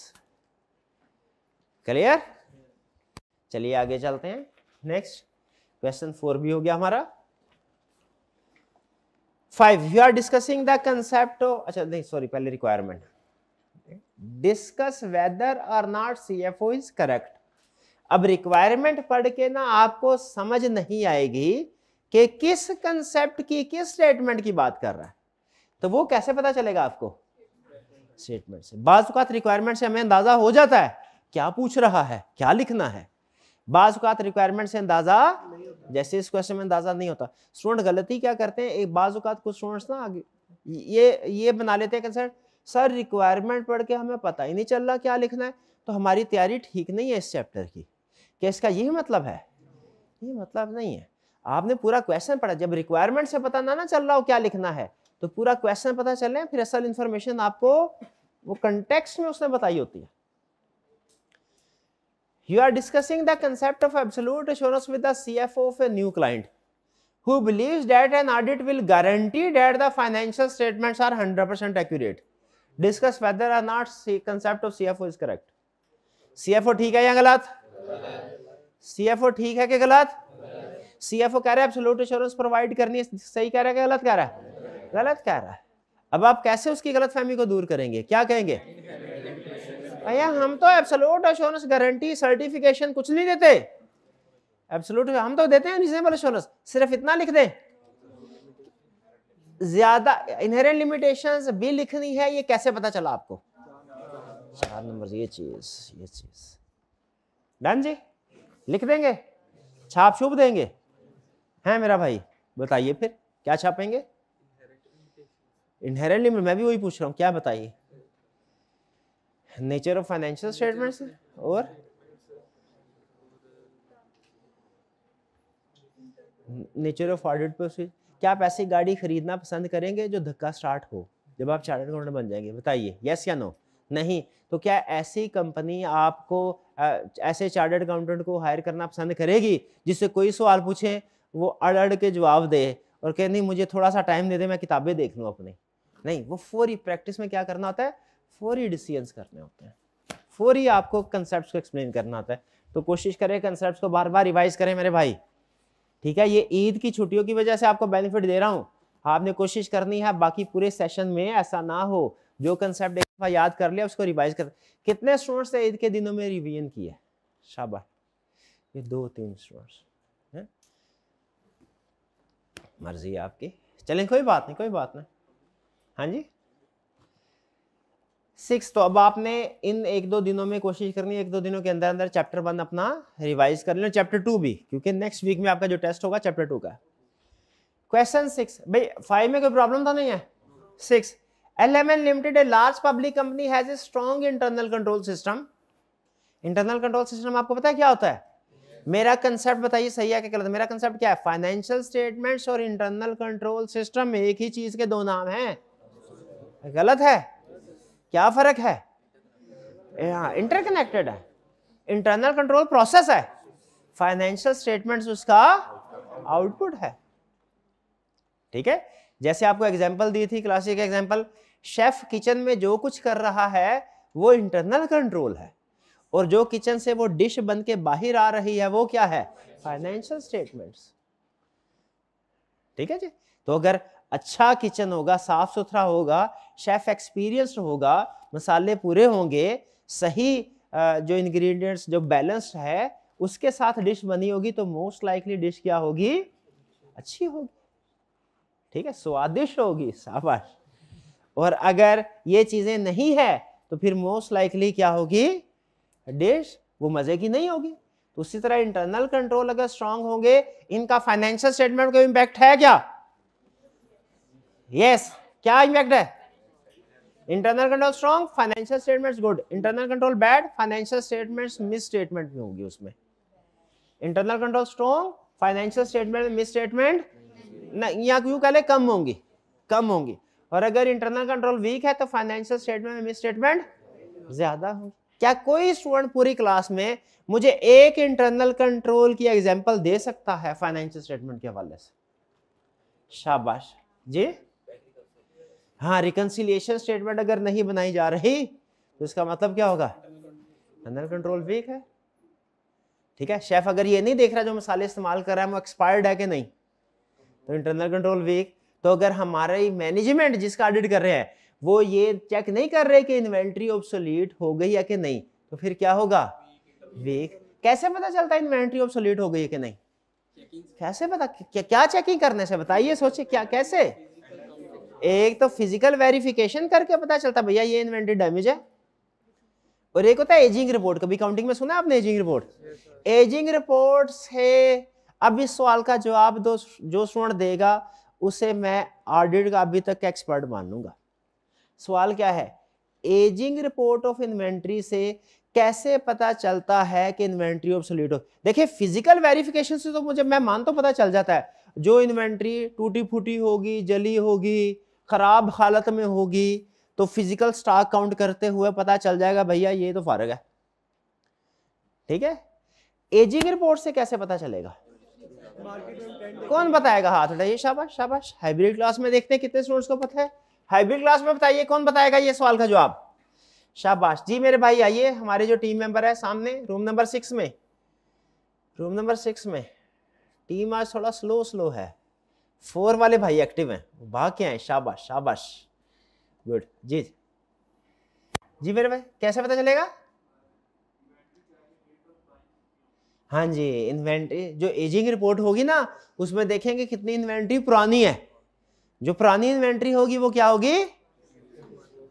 Speaker 1: क्लियर? चलिए आगे चलते हैं। नेक्स्ट क्वेश्चन 4 भी हो गया हमारा। 5 you are discussing the concept of, अच्छा नहीं सॉरी, पहले requirement. Discuss whether or not CFO is correct. अब रिक्वायरमेंट पढ़ के ना आपको समझ नहीं आएगी कि किस कंसेप्ट की, किस स्टेटमेंट की बात कर रहा है। तो वो कैसे पता चलेगा आपको? स्टेटमेंट से। बाज़ औक़ात रिक्वायरमेंट से हमें अंदाजा हो जाता है क्या पूछ रहा है, क्या लिखना है। बाज़ औक़ात रिक्वायरमेंट से अंदाजा, जैसे इस क्वेश्चन में अंदाजा नहीं होता। स्टूडेंट गलती क्या करते हैं, एक बाज़ औक़ात कुछ स्टूडेंट्स ना ये बना लेते हैं कंसेप्ट, सर रिक्वायरमेंट पढ़ के हमें पता ही नहीं चल रहा क्या लिखना है, तो हमारी तैयारी ठीक नहीं है इस चैप्टर की। क्या इसका यही मतलब है? ये मतलब नहीं है। आपने पूरा क्वेश्चन पढ़ा, जब रिक्वायरमेंट से पता ना चल रहा हो क्या लिखना है, तो पूरा क्वेश्चन पता चले, फिर असल इंफॉर्मेशन आपको वो कंटेक्स्ट में उसने बताई होती है। You are discussing the concept of absolute assurance with the CFO of a new client who believes that an audit will guarantee that the financial statements are 100% accurate. Discuss whether or not the concept of CFO is correct. CFO ठीक है या गलत? CFO ठीक है कि गलत? CFO कह रहा है एब्सोल्यूट एश्योरेंस प्रोवाइड करनी है, सही कह रहा है कि गलत कह रहा है? गलत कह रहा है। अब आप कैसे उसकी गलतफहमी को दूर करेंगे? क्या कहेंगे? भैया हम तो एब्सोल्यूट एश्योरेंस गारंटी सर्टिफिकेशन कुछ नहीं देते, एब्सोल्यूट हम तो देते हैं रीजनेबल एश्योरेंस, सिर्फ इतना लिख दें। ज्यादा इनहेरेंट लिमिटेशंस भी लिखनी है, ये कैसे पता चला आपको? 4 नंबर। ये चीज डन जी, लिख देंगे, छाप छूप देंगे, हैं मेरा भाई? बताइए फिर क्या छापेंगे? इनहेरेंट लिमिट, मैं भी वही पूछ रहा हूं, क्या बताइए? नेचर ऑफ फाइनेंशियल स्टेटमेंट्स और नेचर ऑफ ऑडिट प्रोसीजर। क्या आप ऐसी गाड़ी खरीदना पसंद करेंगे जो धक्का स्टार्ट हो जब आप चार्टर्ड अकाउंटेंट बन जाएंगे? बताइए यस या नो। नहीं। तो क्या ऐसी कंपनी आपको ऐसे चार्टर्ड अकाउंटेंट को हायर करना पसंद करेगी जिससे कोई सवाल पूछे वो अड़ अड़ के जवाब दे और कहे नहीं मुझे थोड़ा सा टाइम दे दे, मैं किताबें देख लूँ अपनी? नहीं, वो फौरी प्रैक्टिस में क्या करना होता है, फौरी डिसीजंस करने होते हैं, फौरी आपको कंसेप्ट्स को एक्सप्लेन करना होता है। तो कोशिश करें कंसेप्ट्स को बार बार रिवाइज करें मेरे भाई, ठीक है? ये ईद की छुट्टियों की वजह से आपको बेनिफिट दे रहा हूँ, आपने कोशिश करनी है बाकी पूरे सेशन में ऐसा ना हो, जो कंसेप्ट एक दफा याद कर लिया उसको रिवाइज कर। कितने स्टूडेंट्स ने ईद के दिनों में रिवीजन किया? शाबाश, ये 2-3 स्टूडेंट्स हैं, मर्जी आपकी। चलें कोई बात नहीं, कोई बात नहीं। हाँ जी 6। तो अब आपने इन 1-2 दिनों में कोशिश करनी है 1-2 दिनों के अंदर अंदर चैप्टर 1 अपना रिवाइज कर लेना, चैप्टर 2 भी, क्योंकि नेक्स्ट वीक में आपका जो टेस्ट होगा चैप्टर 2 का। क्वेश्चन 6 भाई 5 में कोई प्रॉब्लम तो नहीं है? 6 LMN Limited a large public company has a strong internal control system। Internal control system आपको पता है क्या होता है? मेरा कंसेप्ट बताइए सही है कि गलत? मेरा कंसेप्ट क्या है? फाइनेंशियल स्टेटमेंट्स और इंटरनल कंट्रोल सिस्टम एक ही चीज के 2 नाम हैं, गलत है? क्या फर्क है? इंटरकनेक्टेड है। इंटरनल कंट्रोल प्रोसेस है, फाइनेंशियल स्टेटमेंट्स उसका आउटपुट है, ठीक है? जैसे आपको एग्जांपल दी थी, क्लासिक एग्जांपल, शेफ किचन में जो कुछ कर रहा है वो इंटरनल कंट्रोल है, और जो किचन से वो डिश बन के बाहर आ रही है वो क्या है? फाइनेंशियल स्टेटमेंट्स, ठीक है जी? तो अगर अच्छा किचन होगा, साफ सुथरा होगा, शेफ एक्सपीरियंस्ड होगा, मसाले पूरे होंगे, सही जो इंग्रेडिएंट्स जो बैलेंस्ड है, उसके साथ डिश बनी होगी तो मोस्ट लाइकली डिश क्या होगी, अच्छी होगी, ठीक है, स्वादिष्ट होगी, शाबाश। और अगर ये चीजें नहीं है तो फिर मोस्ट लाइकली क्या होगी, डिश वो मजे की नहीं होगी। तो उसी तरह इंटरनल कंट्रोल अगर स्ट्रांग होंगे, इनका फाइनेंशियल स्टेटमेंट का इम्पैक्ट है क्या, यस क्या इम्पैक्ट है, internal control strong, financial statements good, internal control bad, financial statements miss statement भी होंगी उसमें। Internal control strong, financial statement miss statement या क्यों कह ले कम होंगी, कम होंगी। और अगर इंटरनल कंट्रोल वीक है तो फाइनेंशियल स्टेटमेंट में मिस स्टेटमेंट ज्यादा होंगी। क्या कोई स्टूडेंट पूरी क्लास में मुझे एक इंटरनल कंट्रोल की एग्जांपल दे सकता है फाइनेंशियल स्टेटमेंट के हवाले से, शाबाश जी। हाँ, रिकंसिलिएशन स्टेटमेंट अगर नहीं बनाई जा रही तो इसका मतलब क्या होगा, इंटरनल कंट्रोल वीक है, ठीक है। शेफ अगर ये नहीं देख रहा जो मसाले इस्तेमाल कर रहा है वो एक्सपायर्ड है कि नहीं, तो इंटरनल कंट्रोल वीक। तो अगर हमारे मैनेजमेंट जिसका ऑडिट कर रहे हैं वो ये चेक नहीं कर रहे कि इन्वेंट्री ऑब्सोलीट हो गई है कि नहीं, तो फिर क्या होगा, वीक। कैसे पता चलता है इन्वेंट्री ऑब्सोलीट हो गई है कि नहीं, कैसे पता, क्या चेकिंग करने से बताइए, सोचिए क्या, कैसे। एक तो फिजिकल वेरिफिकेशन करके पता चलता भैया ये इन्वेंट्री डैमेज है, और एक होता है एजिंग रिपोर्ट। कभी काउंटिंग में सुना आपने एजिंग रिपोर्ट, एजिंग रिपोर्ट से अब इस सवाल का जवाब दो जो स्टूडेंट देगा उसे मैं ऑडिट का अभी तक एक्सपर्ट मान लूंगा। सवाल क्या है, एजिंग रिपोर्ट ऑफ इन्वेंट्री से कैसे पता चलता है कि इन्वेंट्री ऑब्सोलीट हो। देखिए फिजिकल वेरिफिकेशन से तो मुझे मैं मान तो पता चल जाता है, जो इन्वेंट्री टूटी फूटी होगी, जली होगी, खराब हालत में होगी, तो फिजिकल स्टॉक काउंट करते हुए पता चल जाएगा भैया ये तो फारग है, ठीक है। एजिंग रिपोर्ट से कैसे पता चलेगा, कौन बताएगा, हाथ उठाइए, शाबाश शाबाश। हाइब्रिड क्लास में देखते हैं कितने स्टूडेंट्स को पता है, हाइब्रिड क्लास में बताइए कौन बताएगा ये सवाल का जवाब, शाबाश जी। मेरे भाई आइए, हमारे जो टीम मेंबर है सामने रूम नंबर 6 में, रूम नंबर 6 में टीम आज थोड़ा स्लो है, 4 वाले भाई एक्टिव हैं, भाग के आए, शाबाश शाबाश, गुड जी। जी मेरे भाई कैसे पता चलेगा, हाँ जी, इन्वेंट्री जो एजिंग रिपोर्ट होगी ना उसमें देखेंगे कितनी इन्वेंट्री पुरानी है, जो पुरानी इन्वेंट्री होगी वो क्या होगी,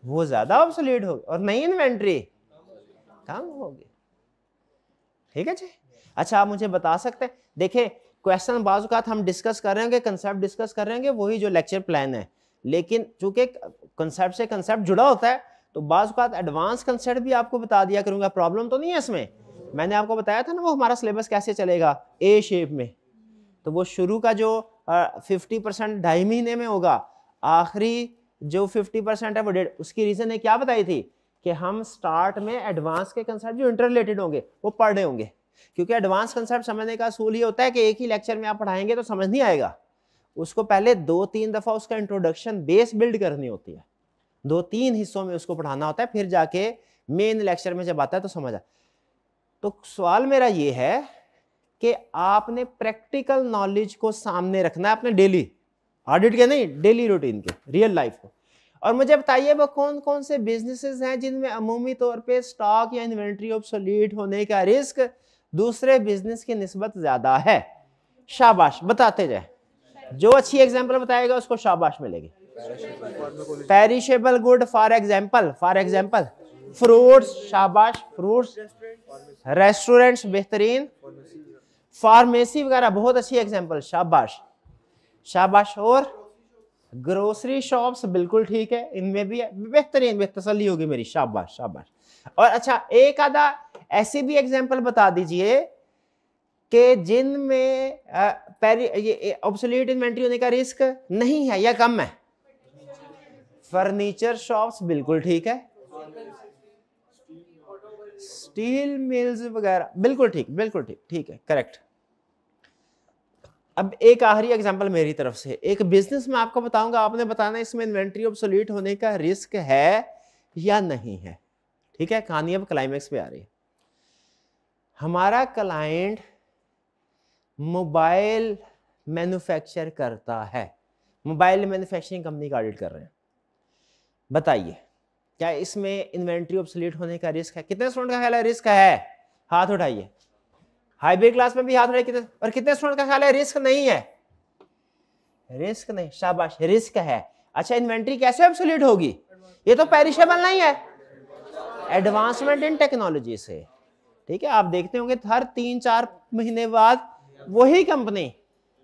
Speaker 1: वो ज्यादा ऑब्सोलीट होगी, और नई इन्वेंट्री कम होगी, ठीक है जी। अच्छा आप मुझे बता सकते हैं, देखें क्वेश्चन बाज़ औक़ात हम डिस्कस कर रहे होंगे, कंसेप्ट डिस्कस कर रहे होंगे, वही जो लेक्चर प्लान है, लेकिन चूंकि कंसेप्ट से कंसेप्ट जुड़ा होता है तो बाज़ औक़ात एडवांस कंसेप्ट भी आपको बता दिया करूंगा, प्रॉब्लम तो नहीं है इसमें। मैंने आपको बताया था ना वो हमारा सिलेबस कैसे चलेगा, ए शेप में, तो वो शुरू का जो 50% 2.5 महीने में होगा, आखिरी जो 50% है वो 1.5। उसकी रीजन ने क्या बताई थी कि हम स्टार्ट में एडवांस के कंसेप्ट जो इंटर रिलेटेड होंगे वो पढ़ रहे होंगे, क्योंकि एडवांस कंसेप्ट समझने का असूल ये होता है कि एक ही लेक्चर में आप पढ़ाएंगे तो समझ नहीं आएगा, उसको पहले 2-3 दफा उसका इंट्रोडक्शन बेस बिल्ड करनी होती है, 2-3 हिस्सों में उसको पढ़ाना होता है, फिर जाके मेन लेक्चर में जब आता है तो समझ आ। तो सवाल मेरा ये है कि आपने प्रैक्टिकल नॉलेज को सामने रखना है अपने डेली ऑडिट के, नहीं डेली रूटीन के, रियल लाइफ को। और मुझे बताइए वो कौन कौन से बिजनेसेस हैं जिनमें अमूमी तौर पे स्टॉक या इन्वेंट्री ऑब्सोलीट होने का रिस्क दूसरे बिजनेस की निस्बत ज्यादा है, शाबाश बताते जाए, जो अच्छी एग्जांपल बताएगा उसको शाबाश मिलेगी। Perishable good for example fruits, शाबाश फ्रूट्स, रेस्टोरेंट्स बेहतरीन, फार्मेसी वगैरह बहुत अच्छी एग्जांपल, शाबाश शाबाश। और ग्रोसरी शॉप्स बिल्कुल ठीक है, इनमें भी बेहतरीन, तसल्ली होगी मेरी, शाबाश शाबाश। और अच्छा एक आधा ऐसी भी एग्जांपल बता दीजिए कि जिनमें ऑब्सोलीट इन्वेंट्री होने का रिस्क नहीं है या कम है। फर्नीचर शॉप्स बिल्कुल ठीक है, स्टील मिल्स वगैरह बिल्कुल ठीक, ठीक है, करेक्ट। अब एक आखिरी एग्जांपल मेरी तरफ से, एक बिजनेस में आपको बताऊंगा, आपने बताना इसमें इन्वेंट्री ऑब्सोलीट होने का रिस्क है या नहीं है, ठीक है। कहानी अब क्लाइमेक्स पे आ रही है। हमारा क्लाइंट मोबाइल मैन्युफैक्चर करता है, मोबाइल मैन्युफैक्चरिंग कंपनी का ऑडिट कर रहे हैं, बताइए क्या इसमें इन्वेंट्री ऑब्सोलीट होने का रिस्क है? कितने स्टूडेंट का ख्याल है रिस्क है? हाथ उठाइए, हाइब्रिड क्लास में भी हाथ उठाए कितने, और कितने स्टूडेंट का ख्याल है रिस्क नहीं है? रिस्क नहीं, शाबाश, रिस्क है। अच्छा, इन्वेंट्री कैसे ऑब्सोल्यूट होगी? ये तो पेरिशेबल नहीं है, एडवांसमेंट इन टेक्नोलॉजी से। ठीक है, आप देखते होंगे हर 3-4 महीने बाद वही कंपनी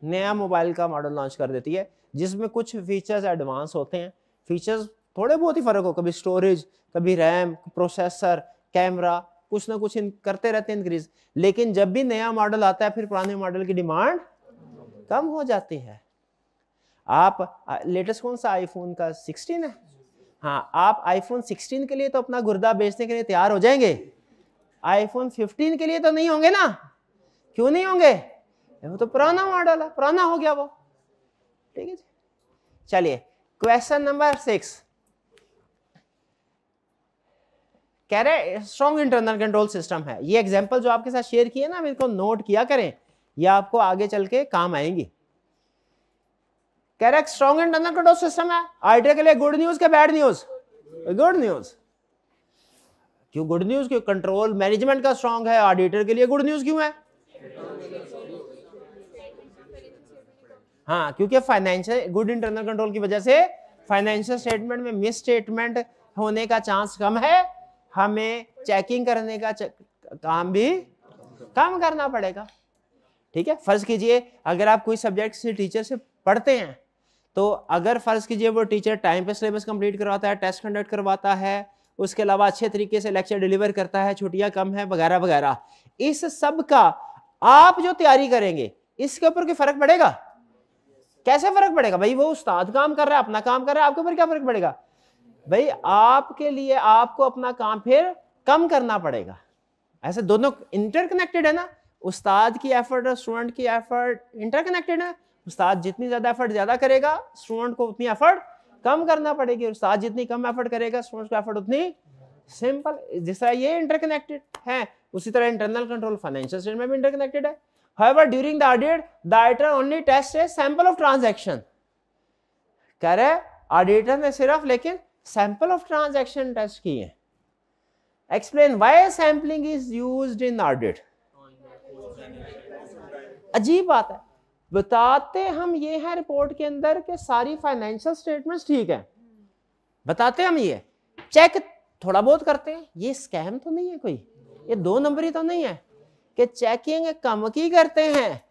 Speaker 1: नया मोबाइल का मॉडल लॉन्च कर देती है जिसमें कुछ फीचर्स एडवांस होते हैं, फीचर्स थोड़े बहुत ही फर्क हो, कभी स्टोरेज, कभी रैम, प्रोसेसर, कैमरा, कुछ ना कुछ करते रहते हैं इंक्रीज, लेकिन जब भी नया मॉडल आता है फिर पुराने मॉडल की डिमांड कम हो जाती है। आप लेटेस्ट कौन सा आईफोन का 16 है? हाँ, आप आईफोन 16 के लिए तो अपना गुर्दा बेचने के लिए तैयार हो जाएंगे, आईफोन 15 के लिए तो नहीं होंगे ना। क्यों नहीं होंगे? वो तो पुराना मॉडल है, पुराना हो गया वो। ठीक है जी, चलिए क्वेश्चन नंबर 6 कह रहे स्ट्रॉन्ग इंटरनल कंट्रोल सिस्टम है। ये एग्जांपल जो आपके साथ शेयर किए ना, इनको नोट किया करें, ये आपको आगे चल के काम आएंगी। कह रहे स्ट्रॉन्ग इंटरनल कंट्रोल सिस्टम है, आईटी के लिए गुड न्यूज के बैड न्यूज? Good news. क्यों गुड न्यूज? क्यों? कंट्रोल मैनेजमेंट का स्ट्रॉन्ग है, ऑडिटर के लिए गुड न्यूज क्यों है? हाँ, क्योंकि फाइनेंशियल गुड इंटरनल कंट्रोल की वजह से फाइनेंशियल स्टेटमेंट में मिस स्टेटमेंट होने का चांस कम है, हमें चेकिंग करने का काम भी कम करना पड़ेगा। ठीक है, फर्ज कीजिए अगर आप कोई सब्जेक्ट से टीचर से पढ़ते हैं, तो अगर फर्ज कीजिए वो टीचर टाइम पे सिलेबस कंप्लीट करवाता है, टेस्ट कंडक्ट करवाता है, उसके अलावा अच्छे तरीके से लेक्चर डिलीवर करता है, छुट्टियां कम है वगैरह वगैरह, इस सब का आप जो तैयारी करेंगे इसके ऊपर कोई फर्क पड़ेगा? कैसे फर्क पड़ेगा भाई? वो उस्ताद काम कर रहा है, अपना काम कर रहा है, आपके ऊपर क्या फर्क पड़ेगा भाई? आपके लिए आपको अपना काम फिर कम करना पड़ेगा। ऐसे दोनों इंटरकनेक्टेड है ना, उस्ताद की एफर्ट और स्टूडेंट की एफर्ट इंटरकनेक्टेड है। उस्ताद जितनी ज्यादा एफर्ट ज्यादा करेगा, स्टूडेंट को उतनी एफर्ट कम करना पड़ेगी, उस्ताद जितनी कम एफर्ट करेगा, स्टूडेंट को एफर्ट उतनी। सिंपल, जिस तरह ये इंटरकनेक्टेड है उसी तरह इंटरनल कंट्रोल फाइनेंशियल स्टेटमेंट में भी इंटरकनेक्टेड है। However, during the audit, the auditor only tests a sample of transaction. कह रहे ऑडिटर ने सिर्फ लेकिन सैंपल ऑफ ट्रांजैक्शन टेस्ट किए हैं। Explain why sampling is used in audit. अजीब बात है, बताते हम ये है रिपोर्ट के अंदर कि सारी फाइनेंशियल स्टेटमेंट्स ठीक है, बताते हम ये, चेक थोड़ा बहुत करते हैं, ये स्कैम तो नहीं है कोई, ये 2 नंबरी तो नहीं है कि चेकिंग कम की करते हैं,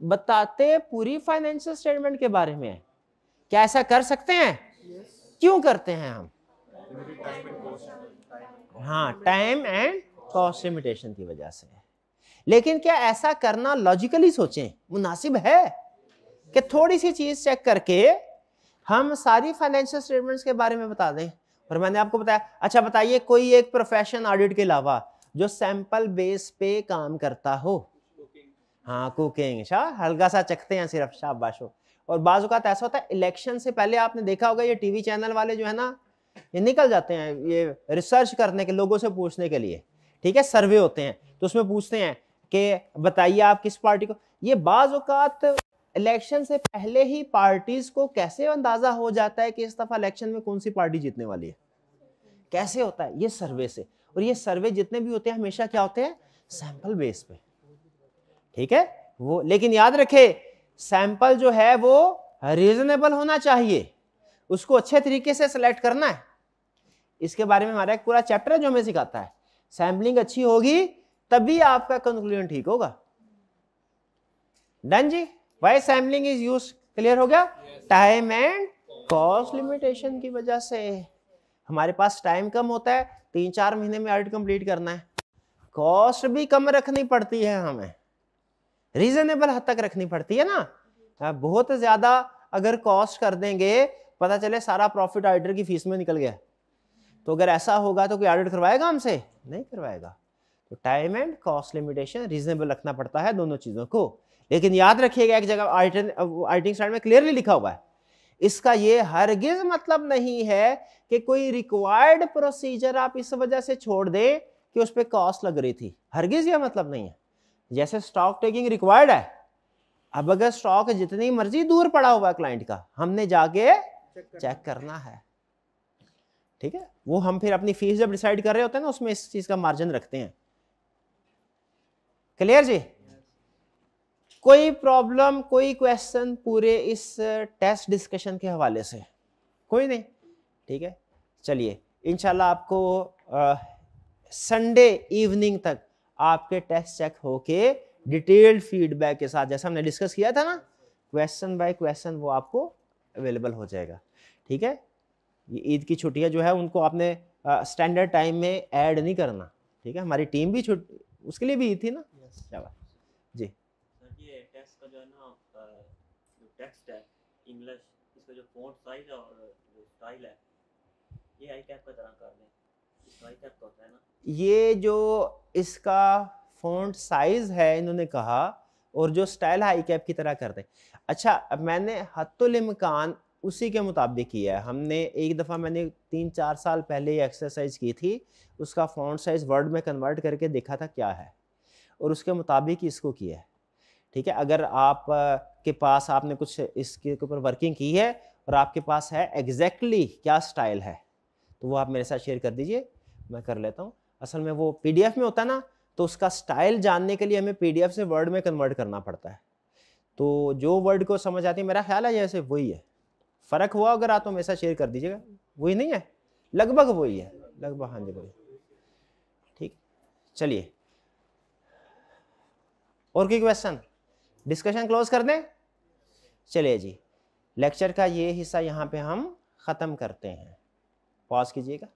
Speaker 1: बताते पूरी फाइनेंशियल स्टेटमेंट के बारे में। क्या ऐसा कर सकते हैं? क्यों करते हैं हम? हाँ, टाइम एंड कॉस्ट लिमिटेशन की वजह से। लेकिन क्या ऐसा करना लॉजिकली सोचें मुनासिब है कि थोड़ी सी चीज चेक करके हम सारी फाइनेंशियल स्टेटमेंट्स के बारे में बता दें? और मैंने आपको बताया, अच्छा बताइए कोई एक प्रोफेशन ऑडिट के अलावा जो सैंपल बेस पे काम करता हो? हाँ, कुकिंग, हल्का सा चखते हैं सिर्फ, शाबाश हो। और बाज़ औक़ात ऐसा होता है इलेक्शन से पहले, आपने देखा होगा ये टीवी चैनल वाले जो है ना, ये निकल जाते हैं ये रिसर्च करने के, लोगों से पूछने के लिए। ठीक है, सर्वे होते हैं तो उसमें पूछते हैं कि बताइए आप किस पार्टी को। ये बाज़ औक़ात इलेक्शन से पहले ही पार्टीज को कैसे अंदाजा हो जाता है कि इस दफा इलेक्शन में कौन सी पार्टी जीतने वाली है? कैसे होता है? ये सर्वे से। और ये सर्वे जितने भी होते हैं हमेशा क्या होते हैं? सैंपल बेस पे। ठीक है वो, लेकिन याद रखे सैंपल जो है वो रीजनेबल होना चाहिए, उसको अच्छे तरीके से सिलेक्ट करना है। इसके बारे में हमारा एक पूरा चैप्टर है जो हमें सिखाता है। सैंपलिंग अच्छी होगी तभी आपका कंक्लूजन ठीक होगा। डन जी। Why sampling is use, clear हो गया? टाइम एंड कॉस्ट लिमिटेशन की वजह से हमारे पास टाइम कम होता है, 3-4 महीने में ऑडिट कंप्लीट करना है। कॉस्ट भी कम रखनी पड़ती है, हमें रीजनेबल हद तक रखनी पड़ती है ना। बहुत ज्यादा अगर कॉस्ट कर देंगे, पता चले सारा प्रॉफिट ऑडिटर की फीस में निकल गया, तो अगर ऐसा होगा तो कोई ऑडिट करवाएगा हमसे? नहीं करवाएगा। तो time and cost limitation reasonable रखना पड़ता है दोनों चीजों को। लेकिन याद रखिएगा एक जगह ऑडिटिंग स्टैंडर्ड में क्लियरली लिखा हुआ है, इसका ये हरगिज मतलब नहीं है कि कोई रिक्वायर्ड प्रोसीजर आप इस वजह से छोड़ दें कि उस पर कॉस्ट लग रही थी। हरगिज ये मतलब नहीं है। जैसे स्टॉक टेकिंग रिक्वायर्ड है, अब अगर स्टॉक जितनी मर्जी दूर पड़ा हुआ है क्लाइंट का, हमने जाके चेक करना है। ठीक है, वो हम फिर अपनी फीस जब डिसाइड कर रहे होते हैं ना, उसमें इस चीज का मार्जिन रखते हैं। क्लियर जी? कोई प्रॉब्लम, कोई क्वेश्चन पूरे इस टेस्ट डिस्कशन के हवाले से? कोई नहीं, ठीक है। चलिए इंशाल्लाह आपको संडे इवनिंग तक आपके टेस्ट चेक होके डिटेल्ड फीडबैक के साथ, जैसा हमने डिस्कस किया था ना, क्वेश्चन बाय क्वेश्चन, वो आपको अवेलेबल हो जाएगा, ठीक है। ये ईद की छुट्टियां जो है उनको आपने स्टैंडर्ड टाइम में ऐड नहीं करना, ठीक है। हमारी टीम भी छुट्टी, उसके लिए भी ईद थी ना। शाबाश जी।
Speaker 2: सर ये टेक्स्ट का जो है ना, जो टेक्स्ट है इंग्लिश, इसका जो फॉन्ट साइज और जो स्टाइल है, ये आई कैप का तरह कर लें, इसका आई कैप का होता है ना।
Speaker 1: ये जो इसका फॉन्ट साइज है इन्होंने कहा, और जो स्टाइल है आई कैप की तरह कर दें। अच्छा, अब मैंने हत्तुल इम्कान उसी के मुताबिक किया है। हमने एक दफ़ा, मैंने 3-4 साल पहले ये एक्सरसाइज की थी, उसका फॉन्ट साइज वर्ड में कन्वर्ट करके देखा था क्या है, और उसके मुताबिक ही इसको किया है, ठीक है। अगर आप के पास आपने कुछ इसके ऊपर वर्किंग की है और आपके पास है एग्जैक्टली क्या स्टाइल है, तो वो आप मेरे साथ शेयर कर दीजिए, मैं कर लेता हूँ। असल में वो पीडीएफ में होता है ना, तो उसका स्टाइल जानने के लिए हमें पीडीएफ से वर्ड में कन्वर्ट करना पड़ता है। तो जो वर्ड को समझ आती है, मेरा ख्याल है जैसे वही है। फ़र्क हुआ अगर आप तो मेरे साथ शेयर कर दीजिएगा। वही नहीं है, लगभग वही है, लगभग, हाँ जी वही, ठीक। चलिए और कोई क्वेश्चन? डिस्कशन क्लोज कर दें? चलिए जी, लेक्चर का ये हिस्सा यहाँ पे हम ख़त्म करते हैं। पॉज कीजिएगा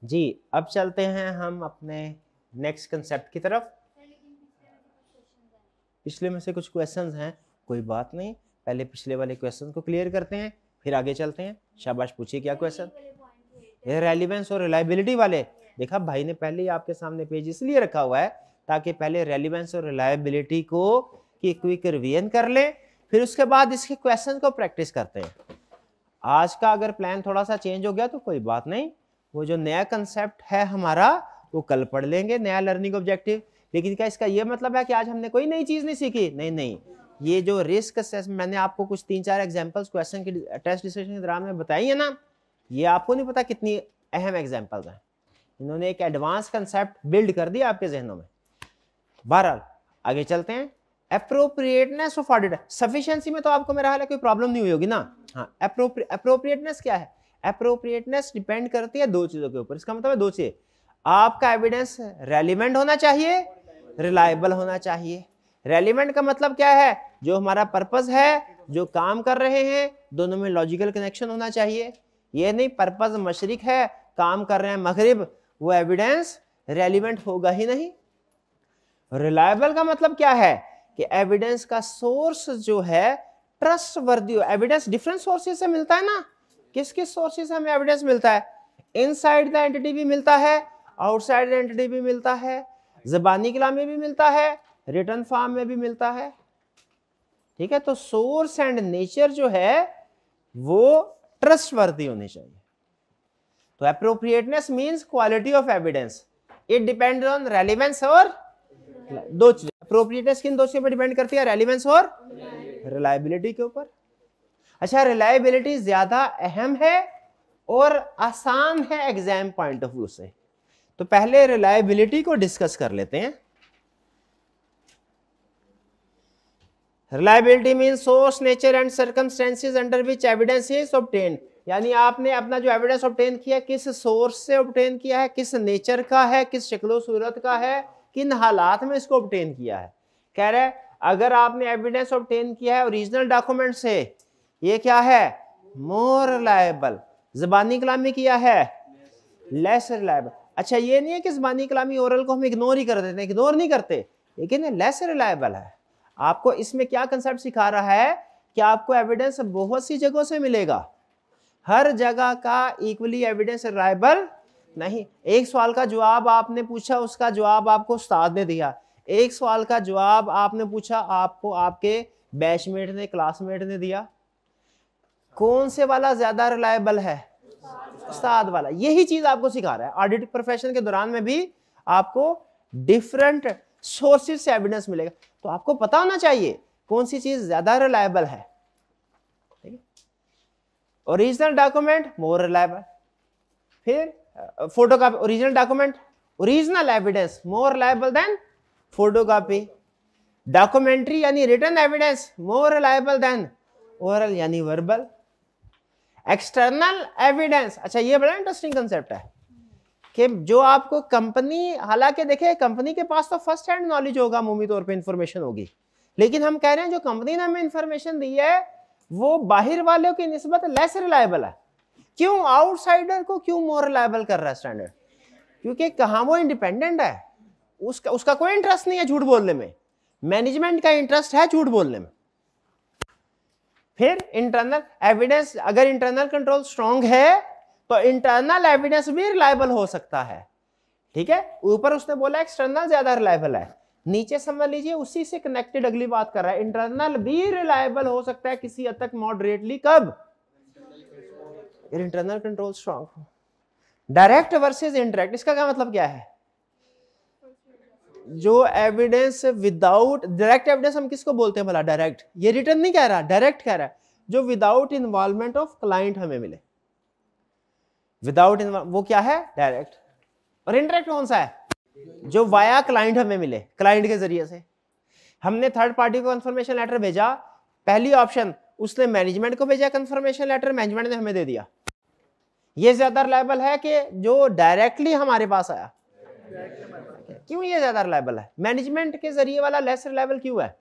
Speaker 1: जी। अब चलते हैं हम अपने नेक्स्ट कंसेप्ट की तरफ। पिछले में से कुछ क्वेश्चंस हैं, कोई बात नहीं, पहले पिछले वाले क्वेश्चन को क्लियर करते हैं, फिर आगे चलते हैं। शाबाश, पूछिए क्या क्वेश्चन? ये रेलिवेंस और रिलायबिलिटी वाले। देखा भाई ने पहले ही आपके सामने पेज इसलिए रखा हुआ है ताकि पहले रेलिवेंस और रिलायबिलिटी को की क्विक रिवीजन कर ले, फिर उसके बाद इसके क्वेश्चन को प्रैक्टिस करते हैं। आज का अगर प्लान थोड़ा सा चेंज हो गया तो कोई बात नहीं, वो जो नया कंसेप्ट है हमारा वो कल पढ़ लेंगे, नया लर्निंग ऑब्जेक्टिव। लेकिन क्या इसका ये मतलब है कि आज हमने कोई नई चीज नहीं सीखी? नहीं नहीं, ये जो रिस्क असेसमेंट, मैंने आपको कुछ 3-4 एग्जांपल्स क्वेश्चन की टेस्ट डिस्कशन के दौरान में बताई है ना, ये आपको नहीं पता कितनी अहम एग्जांपल्स हैं। इन्होंने एक एडवांस कंसेप्ट बिल्ड कर दिया आपके जहनों में। बहरहाल आगे चलते हैं। एप्रोप्रिएटनेस ऑफ ऑडिट, सफिशिएंसी में तो आपको मेरा हाल है कोई प्रॉब्लम नहीं हुई होगी ना। हाँ, एप्रोप्रिएटनेस क्या है? एप्रोप्रिएटनेस डिपेंड करती है दो चीजों के ऊपर। इसका मतलब है दो चीजें, आपका एविडेंस रेलिवेंट होना चाहिए, रिलायबल होना चाहिए। रेलिवेंट का मतलब क्या है? जो हमारा पर्पस है, जो काम कर रहे हैं, दोनों में लॉजिकल कनेक्शन होना चाहिए। ये नहीं पर्पस मशरिक है, काम कर रहे हैं मगरिब, वो एविडेंस रेलिवेंट होगा ही नहीं। रिलायबल का मतलब क्या है कि एविडेंस का सोर्स जो है ट्रस्ट वर्दी हो। एविडेंस डिफरेंट सोर्सेज से मिलता है ना। किस किस सोर्सेज से हमें एविडेंस मिलता है? इनसाइड द एंटिटी भी मिलता है, आउटसाइड द एंटिटी भी मिलता है, ज़बानी कलाम में भी मिलता है, रिटन फॉर्म में भी मिलता है, ठीक है। तो सोर्स एंड नेचर जो है वो ट्रस्ट वर्दी होनी चाहिए। तो appropriateness means quality of evidence, it depends on relevance और दो चीजें। एप्रोप्रिएटनेस किन दो चीजों पर डिपेंड करती है? रेलेवेंस और रिलायबिलिटी के ऊपर। अच्छा, रिलायबिलिटी ज्यादा अहम है और आसान है एग्जाम पॉइंट ऑफ व्यू से। तो पहले रिलायबिलिटी को डिस्कस कर लेते हैं। Reliability means source, nature and circumstances under which evidence is obtained. यानी आपने अपना जो एविडेंस ऑब्टेन किया किस सोर्स से ऑब्टेन किया है, किस नेचर का है, किस शक्लो सूरत का है, किन हालात में इसको ऑब्टेन किया है। कह रहे अगर आपने एविडेंस ऑब्टेन किया है ओरिजिनल डॉक्यूमेंट से, ये क्या है? More reliable. ज़बानी कलामी किया है, लेस रिलायबल। अच्छा, ये नहीं है कि ज़बानी कलामी ओरल को हम इग्नोर ही कर देते हैं, इग्नोर नहीं करते, लेकिन ये लेस रिलायबल है। आपको इसमें क्या कंसेप्ट सिखा रहा है कि आपको एविडेंस बहुत सी जगहों से मिलेगा, हर जगह का इक्वली एविडेंस रिलायबल नहीं। एक सवाल का जवाब आपने पूछा, उसका जवाब आपको उस्ताद ने दिया। एक सवाल का जवाब आपने पूछा, आपको आपके बैचमेट ने, क्लासमेट ने दिया। कौन से वाला ज्यादा रिलायबल है? उस्ताद वाला। यही चीज आपको सिखा रहा है। ऑडिट प्रोफेशन के दौरान में भी आपको डिफरेंट सोर्सेज से एविडेंस मिलेगा, तो आपको पता होना चाहिए कौन सी चीज ज्यादा रिलायबल है। ओरिजिनल डॉक्यूमेंट मोर रिलायबल, फिर photocopy. Original document, original evidence more reliable than photocopy. Documentary यानी written evidence more reliable than oral यानी वर्बल। एक्सटर्नल एविडेंस, अच्छा ये बड़ा इंटरेस्टिंग कंसेप्ट है कि जो आपको कंपनी, हालांकि देखिए कंपनी के पास तो फर्स्ट हैंड नॉलेज होगा, अमूमी तौर पे इंफॉर्मेशन होगी, लेकिन हम कह रहे हैं जो कंपनी ने हमें इंफॉर्मेशन दी है वो बाहर वालों की निस्बत लेस रिलायबल है। क्यों? आउटसाइडर को क्यों मोर रिलायबल कर रहा है स्टैंडर्ड? क्योंकि कहाँ वो इंडिपेंडेंट है, उसका कोई इंटरेस्ट नहीं है झूठ बोलने में, मैनेजमेंट का इंटरेस्ट है झूठ बोलने में। फिर इंटरनल एविडेंस, अगर इंटरनल कंट्रोल स्ट्रांग है तो इंटरनल एविडेंस भी रिलायबल हो सकता है। ठीक है, ऊपर उसने बोला एक्सटर्नल ज्यादा रिलायबल है, नीचे समझ लीजिए उसी से कनेक्टेड अगली बात कर रहा है, इंटरनल भी रिलायबल हो सकता है किसी हद तक मॉडरेटली। कब? इंटरनल कंट्रोल स्ट्रांग हो। डायरेक्ट वर्सेस इनडायरेक्ट, इसका क्या मतलब क्या है? जो एविडेंस विदाउट, डायरेक्ट एविडेंस हम किसको बोलते हैं भला? डायरेक्ट। ये रिटर्न नहीं कह रहा, डायरेक्ट कह रहा है, जो विदाउट इन्वॉल्वमेंट ऑफ क्लाइंट हमें मिले। विदाउट वो क्या है? डायरेक्ट। और इनडायरेक्ट कौन सा है? जो वाया क्लाइंट हमें मिले, क्लाइंट के जरिए से। हमने थर्ड पार्टी को कंफर्मेशन लेटर भेजा, पहली ऑप्शन उसने मैनेजमेंट को भेजा कंफर्मेशन लेटर, मैनेजमेंट ने हमें दे दिया। ये ज्यादा रिलायबल है कि जो डायरेक्टली हमारे पास आया? क्यों ये ज्यादा रिलायबल है? मैनेजमेंट के जरिए वाला लेस रिलायबल क्यों है?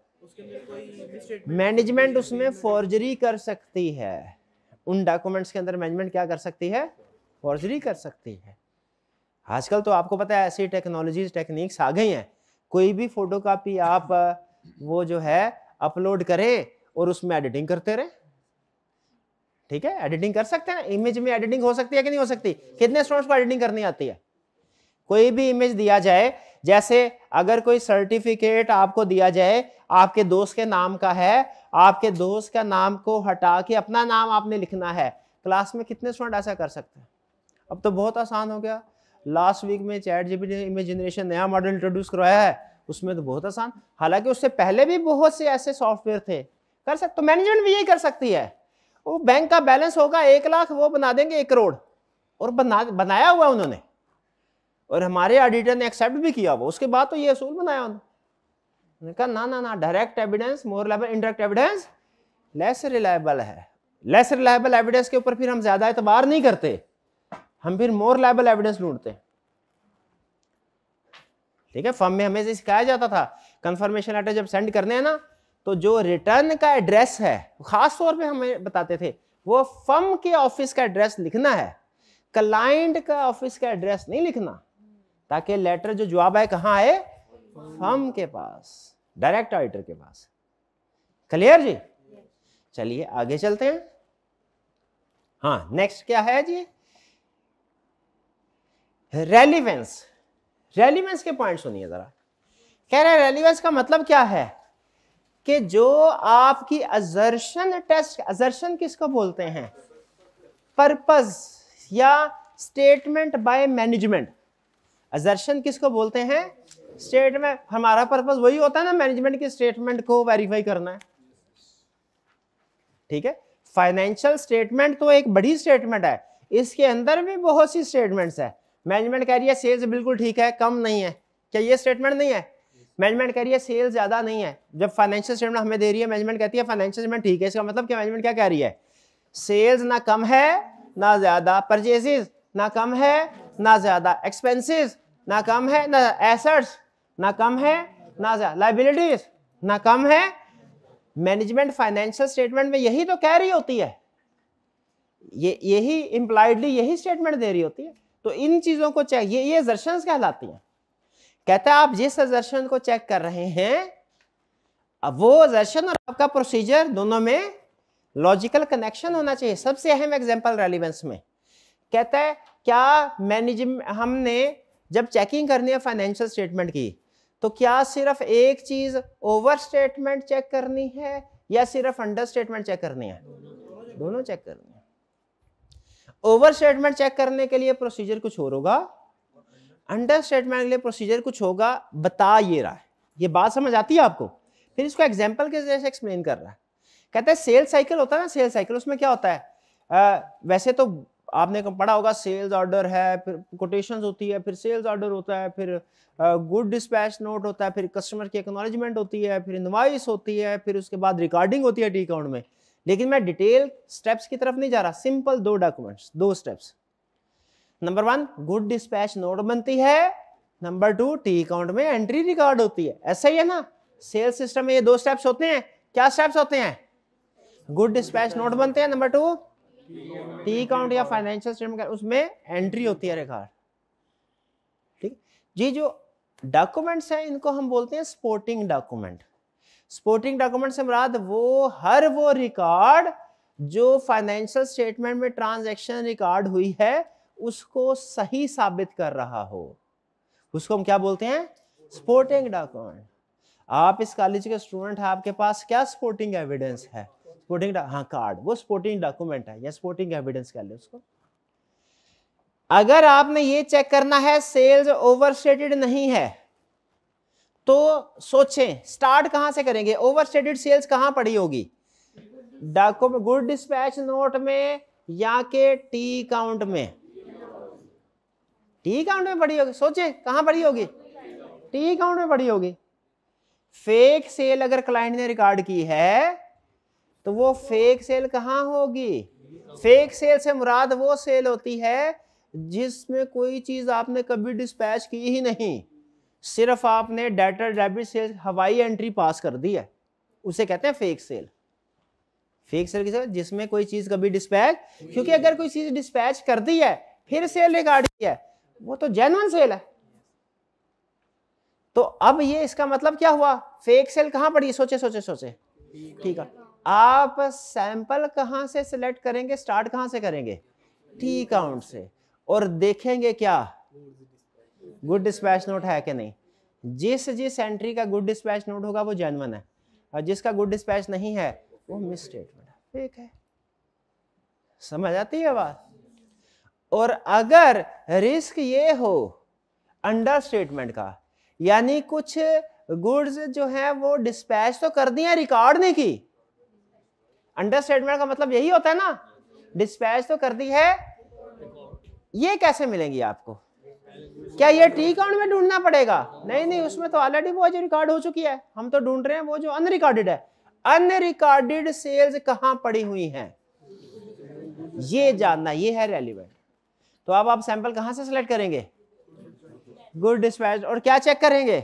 Speaker 1: मैनेजमेंट उसमें फॉर्जरी कर सकती है, उन डॉक्यूमेंट्स के अंदर मैनेजमेंट क्या कर सकती है? फॉर्जरी कर सकती है। आजकल तो आपको पता है ऐसी टेक्नोलॉजीज, टेक्निक्स आ गई हैं, कोई भी फोटोकॉपी आप वो जो है अपलोड करें और उसमें एडिटिंग करते रहे। ठीक है, एडिटिंग कर सकते हैं ना, इमेज में एडिटिंग हो सकती है कि नहीं हो सकती? कितने स्टूडेंट्स को एडिटिंग करनी आती है? कोई भी इमेज दिया जाए, जैसे अगर कोई सर्टिफिकेट आपको दिया जाए आपके दोस्त के नाम का है, आपके दोस्त का नाम को हटा के अपना नाम आपने लिखना है, क्लास में कितने स्टूडेंट ऐसा कर सकते हैं? अब तो बहुत आसान हो गया। लास्ट वीक में चैट जीपीटी ने इमेज जनरेशन नया मॉडल इंट्रोड्यूस करवाया है, उसमें तो बहुत आसान, हालांकि उससे पहले भी बहुत से ऐसे सॉफ्टवेयर थे, कर सकते। तो मैनेजमेंट भी यही कर सकती है। वो बैंक का बैलेंस होगा 1 लाख, वो बना देंगे 1 करोड़, और बनाया हुआ उन्होंने, और हमारे ऑडिटर ने एक्सेप्ट भी किया वो। उसके बाद तो ये असूल बनाया उन्होंने, कहा ना ना ना, direct evidence more reliable, indirect evidence less reliable है। लेस रिलायबल एविडेंस के ऊपर फिर हम ज्यादा एतबार नहीं करते, हम फिर मोर रिलायबल एविडेंस ढूंढते हैं। ठीक है, फर्म में हमें से सिखाया जाता था कंफर्मेशन लेटर जब सेंड करने हैं ना, तो जो रिटर्न का एड्रेस है खास तौर पे हमें बताते थे, वो फर्म के ऑफिस का एड्रेस लिखना है, क्लाइंट का ऑफिस का एड्रेस नहीं लिखना, ताकि लेटर जो जवाब आए कहाँ आए? फर्म के पास, डायरेक्ट ऑडिटर के पास। क्लियर जी? चलिए आगे चलते हैं। हाँ, नेक्स्ट क्या है जी? रेलिवेंस। रेलिवेंस के पॉइंट सुनिए जरा। कह रहे हैं रेलिवेंस का मतलब क्या है कि जो आपकी असर्शन टेस्ट, असर्शन किसको बोलते हैं? पर्पस या स्टेटमेंट बाय मैनेजमेंट। असर्शन किसको बोलते हैं? स्टेटमेंट। हमारा पर्पस वही होता है ना, मैनेजमेंट की स्टेटमेंट को वेरीफाई करना है। ठीक है, फाइनेंशियल स्टेटमेंट तो एक बड़ी स्टेटमेंट है, इसके अंदर भी बहुत सी स्टेटमेंट्स है। मैनेजमेंट कह रही है सेल्स बिल्कुल ठीक है, कम नहीं है, क्या ये स्टेटमेंट नहीं है? मैनेजमेंट कह रही है सेल्स ज्यादा नहीं है, जब फाइनेंशियल स्टेटमेंट हमें दे रही है मैनेजमेंट कहती है फाइनेंशियल स्टेटमेंट ठीक है, इसका मतलब क्या? मैनेजमेंट क्या कह रही है? सेल्स ना कम है ना ज्यादा, परचेजेस ना कम है ना ज्यादा, एक्सपेंसेस ना कम है ना, एसेट्स ना कम है ना ज्यादा, लायबिलिटीज ना कम है। मैनेजमेंट फाइनेंशियल स्टेटमेंट में यही तो कह रही होती है, यही इंप्लाइडली यही स्टेटमेंट दे रही होती है। तो इन चीजों को चेक, ये असर्शंस कहलाती हैं। कहता है आप जिस असर्शन को चेक कर रहे हैं, अब वो असर्शन और आपका प्रोसीजर दोनों में लॉजिकल कनेक्शन होना चाहिए। सबसे अहम एग्जांपल रेलिवेंस में कहता है क्या मैनेजमेंट, हमने जब चेकिंग करनी है फाइनेंशियल स्टेटमेंट की, तो क्या सिर्फ एक चीज ओवर स्टेटमेंट चेक करनी है या सिर्फ अंडर स्टेटमेंट चेक करनी है? दोनों चेक करनी है। ओवर स्टेटमेंट चेक करने के लिए प्रोसीजर कुछ और होगा, अंडर स्टेटमेंट के लिए प्रोसीजर कुछ होगा। बता ये रहा है, ये बात समझ आती है आपको? फिर इसको एग्जांपल के जरिए एक्सप्लेन कर रहा है। कहता है सेल साइकिल होता है ना, सेल साइकिल, उसमें क्या होता है? वैसे तो आपने पढ़ा होगा सेल्स ऑर्डर है, फिर कोटेशंस होती है, फिर सेल्स ऑर्डर होता है, फिर गुड डिस्पैच नोट होता है, फिर कस्टमर की एक्नॉलेजमेंट होती है, फिर इनवॉइस होती है, फिर उसके बाद रिकॉर्डिंग होती है टी अकाउंट में। लेकिन मैं डिटेल स्टेप्स की तरफ नहीं जा रहा, simple 2 documents, 2 steps. Number 1 good dispatch note बनती है, नंबर 2 टी अकाउंट में एंट्री रिकॉर्ड होती है। ऐसा ही है ना, सेल्स सिस्टम में ये 2 स्टेप्स होते हैं। क्या स्टेप्स होते हैं? गुड डिस्पैच नोट बनते हैं, नंबर 2 टी अकाउंट या फाइनेंशियल स्टेटमेंट उसमें एंट्री होती है रिकॉर्ड। ठीक, ये जो डॉक्यूमेंट्स हैं इनको हम बोलते हैं सपोर्टिंग डॉक्यूमेंट। सपोर्टिंग डॉक्यूमेंट से मुराद वो रिकॉर्ड जो फाइनेंशियल स्टेटमेंट में ट्रांजैक्शन रिकॉर्ड हुई है उसको सही साबित कर रहा हो, उसको हम क्या बोलते हैं? Supporting document. आप इस कॉलेज के स्टूडेंट हैं, आपके पास क्या सपोर्टिंग एविडेंस है? सपोर्टिंग, हाँ कार्ड, वो सपोर्टिंग डॉक्यूमेंट है या सपोर्टिंग एविडेंस कह ले उसको। अगर आपने ये चेक करना है सेल्स ओवरस्टेटेड नहीं है तो सोचें स्टार्ट कहां से करेंगे? ओवरस्टेटेड सेल्स कहां पड़ी होगी? डॉक्यूमेंट गुड डिस्पैच नोट में या के टी अकाउंट में? टी अकाउंट में पड़ी होगी। सोचें कहां पड़ी होगी? टी अकाउंट में पड़ी होगी। फेक सेल अगर क्लाइंट ने रिकॉर्ड की है तो वो फेक सेल कहां होगी? फेक सेल से मुराद वो सेल होती है जिसमें कोई चीज आपने कभी डिस्पैच की ही नहीं, सिर्फ आपने डेटर डेबिट सेल हवाई एंट्री पास कर दी है, उसे कहते हैं फेक सेल। फेक सेल किसे? जिसमें कोई चीज कभी डिस्पैच, क्योंकि अगर कोई चीज डिस्पैच कर दी है फिर सेल रिकॉर्ड की है वो तो जेन्युइन सेल है। तो अब ये इसका मतलब क्या हुआ? फेक सेल कहां पड़ी? सोचे सोचे सोचे। ठीक है, आप सैंपल कहां से सिलेक्ट करेंगे? स्टार्ट कहां से करेंगे? टी अकाउंट से। और देखेंगे क्या गुड डिस्पैच नोट है कि नहीं। जिस एंट्री का गुड डिस्पैच नोट होगा वो जेन्युइन है, और जिसका गुड डिस्पैच नहीं है वो मिस स्टेटमेंट है, फेक है। समझ आती है बात? और अगर रिस्क ये हो अंडर स्टेटमेंट का, यानी कुछ गुड्स जो है वो डिस्पैच तो कर दिए, रिकॉर्ड नहीं की। अंडर स्टेटमेंट का मतलब यही होता है ना, डिस्पैच तो कर दी है, ये कैसे मिलेंगी आपको? क्या ये टी अकाउंट में ढूंढना पड़ेगा? नहीं नहीं, उसमें तो ऑलरेडी वो जो रिकॉर्ड हो चुकी है, हम तो ढूंढ रहे हैं वो जो अनरिकॉर्डेड है। अनरिकॉर्डेड सेल्स कहां पड़ी हुई हैं ये जानना, ये है रेलिवेंट। तो अब आप सैंपल कहां से सिलेक्ट करेंगे? Good dispatch. और क्या चेक करेंगे?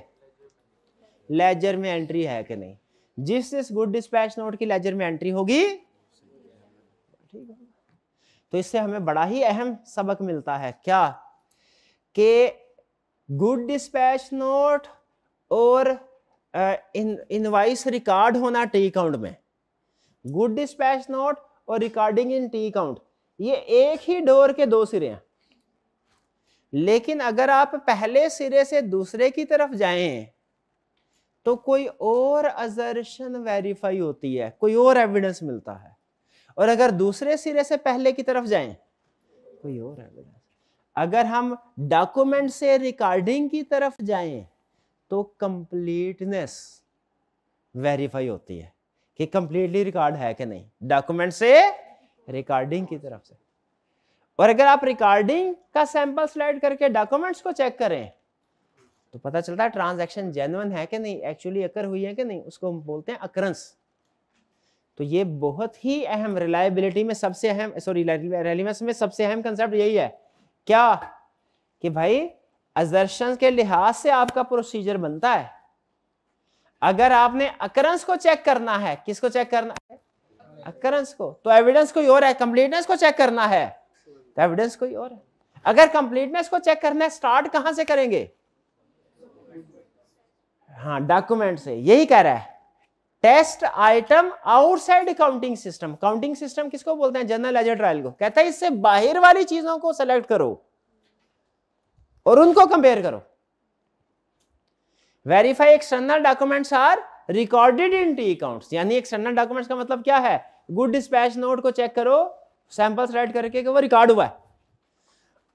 Speaker 1: लेजर में एंट्री है कि नहीं। जिस गुड डिस्पैच नोट की लेजर में एंट्री होगी, ठीक है। तो इससे हमें बड़ा ही अहम सबक मिलता है, क्या कि गुड डिस्पैच नोट और इनवॉइस रिकॉर्ड होना टी अकाउंट में, गुड डिस्पैच नोट और रिकॉर्डिंग इन टी अकाउंट, ये एक ही डोर के 2 सिरे हैं। लेकिन अगर आप पहले सिरे से दूसरे की तरफ जाएं तो कोई और असर्शन वेरीफाई होती है, कोई और एविडेंस मिलता है। और अगर दूसरे सिरे से पहले की तरफ जाएं कोई और एविडेंस। अगर हम डॉक्यूमेंट से रिकॉर्डिंग की तरफ जाएं तो कंप्लीटनेस वेरीफाई होती है कि कंप्लीटली रिकॉर्ड है कि नहीं, डॉक्यूमेंट से रिकॉर्डिंग की तरफ से। और अगर आप रिकॉर्डिंग का सैंपल स्लाइड करके डॉक्यूमेंट्स को चेक करें तो पता चलता है ट्रांजैक्शन जेन्युइन है कि नहीं, एक्चुअली अकर हुई है कि नहीं, उसको हम बोलते हैं अकरेंस। तो ये बहुत ही अहम, रिलायबिलिटी में सबसे अहम, सॉरी रेलिवेंस में सबसे अहम कंसेप्ट यही है, क्या कि भाई असर्शन के लिहाज से आपका प्रोसीजर बनता है। अगर आपने अकरेंस को चेक करना है, किसको चेक करना है? अकरेंस को। तो एविडेंस कोई और है, कंप्लीटनेस को चेक करना है तो एविडेंस कोई और है। अगर कंप्लीटनेस को चेक करना है स्टार्ट कहां से करेंगे? हाँ, डॉक्यूमेंट से। यही कह रहा है test item outside counting system. Counting system किसको बोलते हैं? जनरल लेजर ट्रायल को। कहता है इससे बाहर वाली चीजों को सेलेक्ट करो और उनको कंपेयर करो। Verify external documents are recorded in the accounts, यानी एक्सटर्नल डॉक्यूमेंट्स का मतलब क्या है? गुड डिस्पैच नोट को चेक करो सैंपल स्लाइड करके कि वो रिकॉर्ड हुआ है।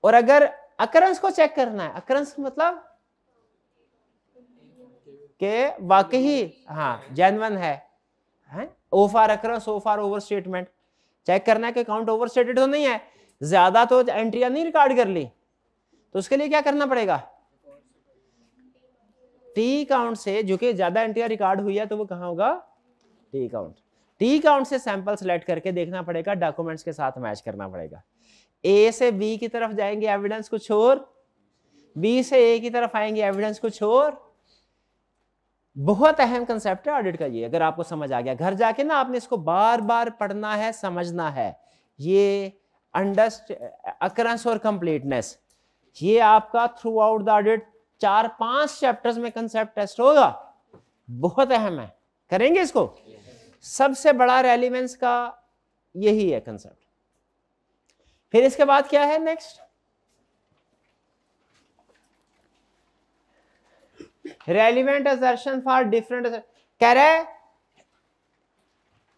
Speaker 1: और अगर अकरेंस को चेक करना है, अकरेंस मतलब कि वाकई हाँ जेन्युइन है, O for occurrence, O for overstatement. Check करना है कि अकाउंट ओवर स्टेटेड तो नहीं है। ज्यादा तो एंट्रियां नहीं रिकॉर्ड कर ली, तो उसके लिए क्या करना पड़ेगा, टी काउंट से, जो कि ज्यादा एंट्रियां रिकॉर्ड हुई है तो वो कहाँ होगा, टी काउंट। टी काउंट से सैंपल सेलेक्ट करके देखना पड़ेगा, डॉक्यूमेंट्स के साथ मैच करना पड़ेगा। ए से बी की तरफ जाएंगे एविडेंस कुछ और, बी से ए की तरफ आएंगे एविडेंस कुछ और। बहुत अहम कंसेप्ट है ऑडिट का ये, अगर आपको समझ आ गया, घर जाके ना आपने इसको बार बार पढ़ना है, समझना है। ये अकरेंस और कंप्लीटनेस, ये आपका through out the audit 4-5 chapters में कंसेप्ट टेस्ट होगा, बहुत अहम है, करेंगे इसको। सबसे बड़ा रेलिवेंस का यही है कंसेप्ट। फिर इसके बाद क्या है next, relevant assertion for different, कह रहे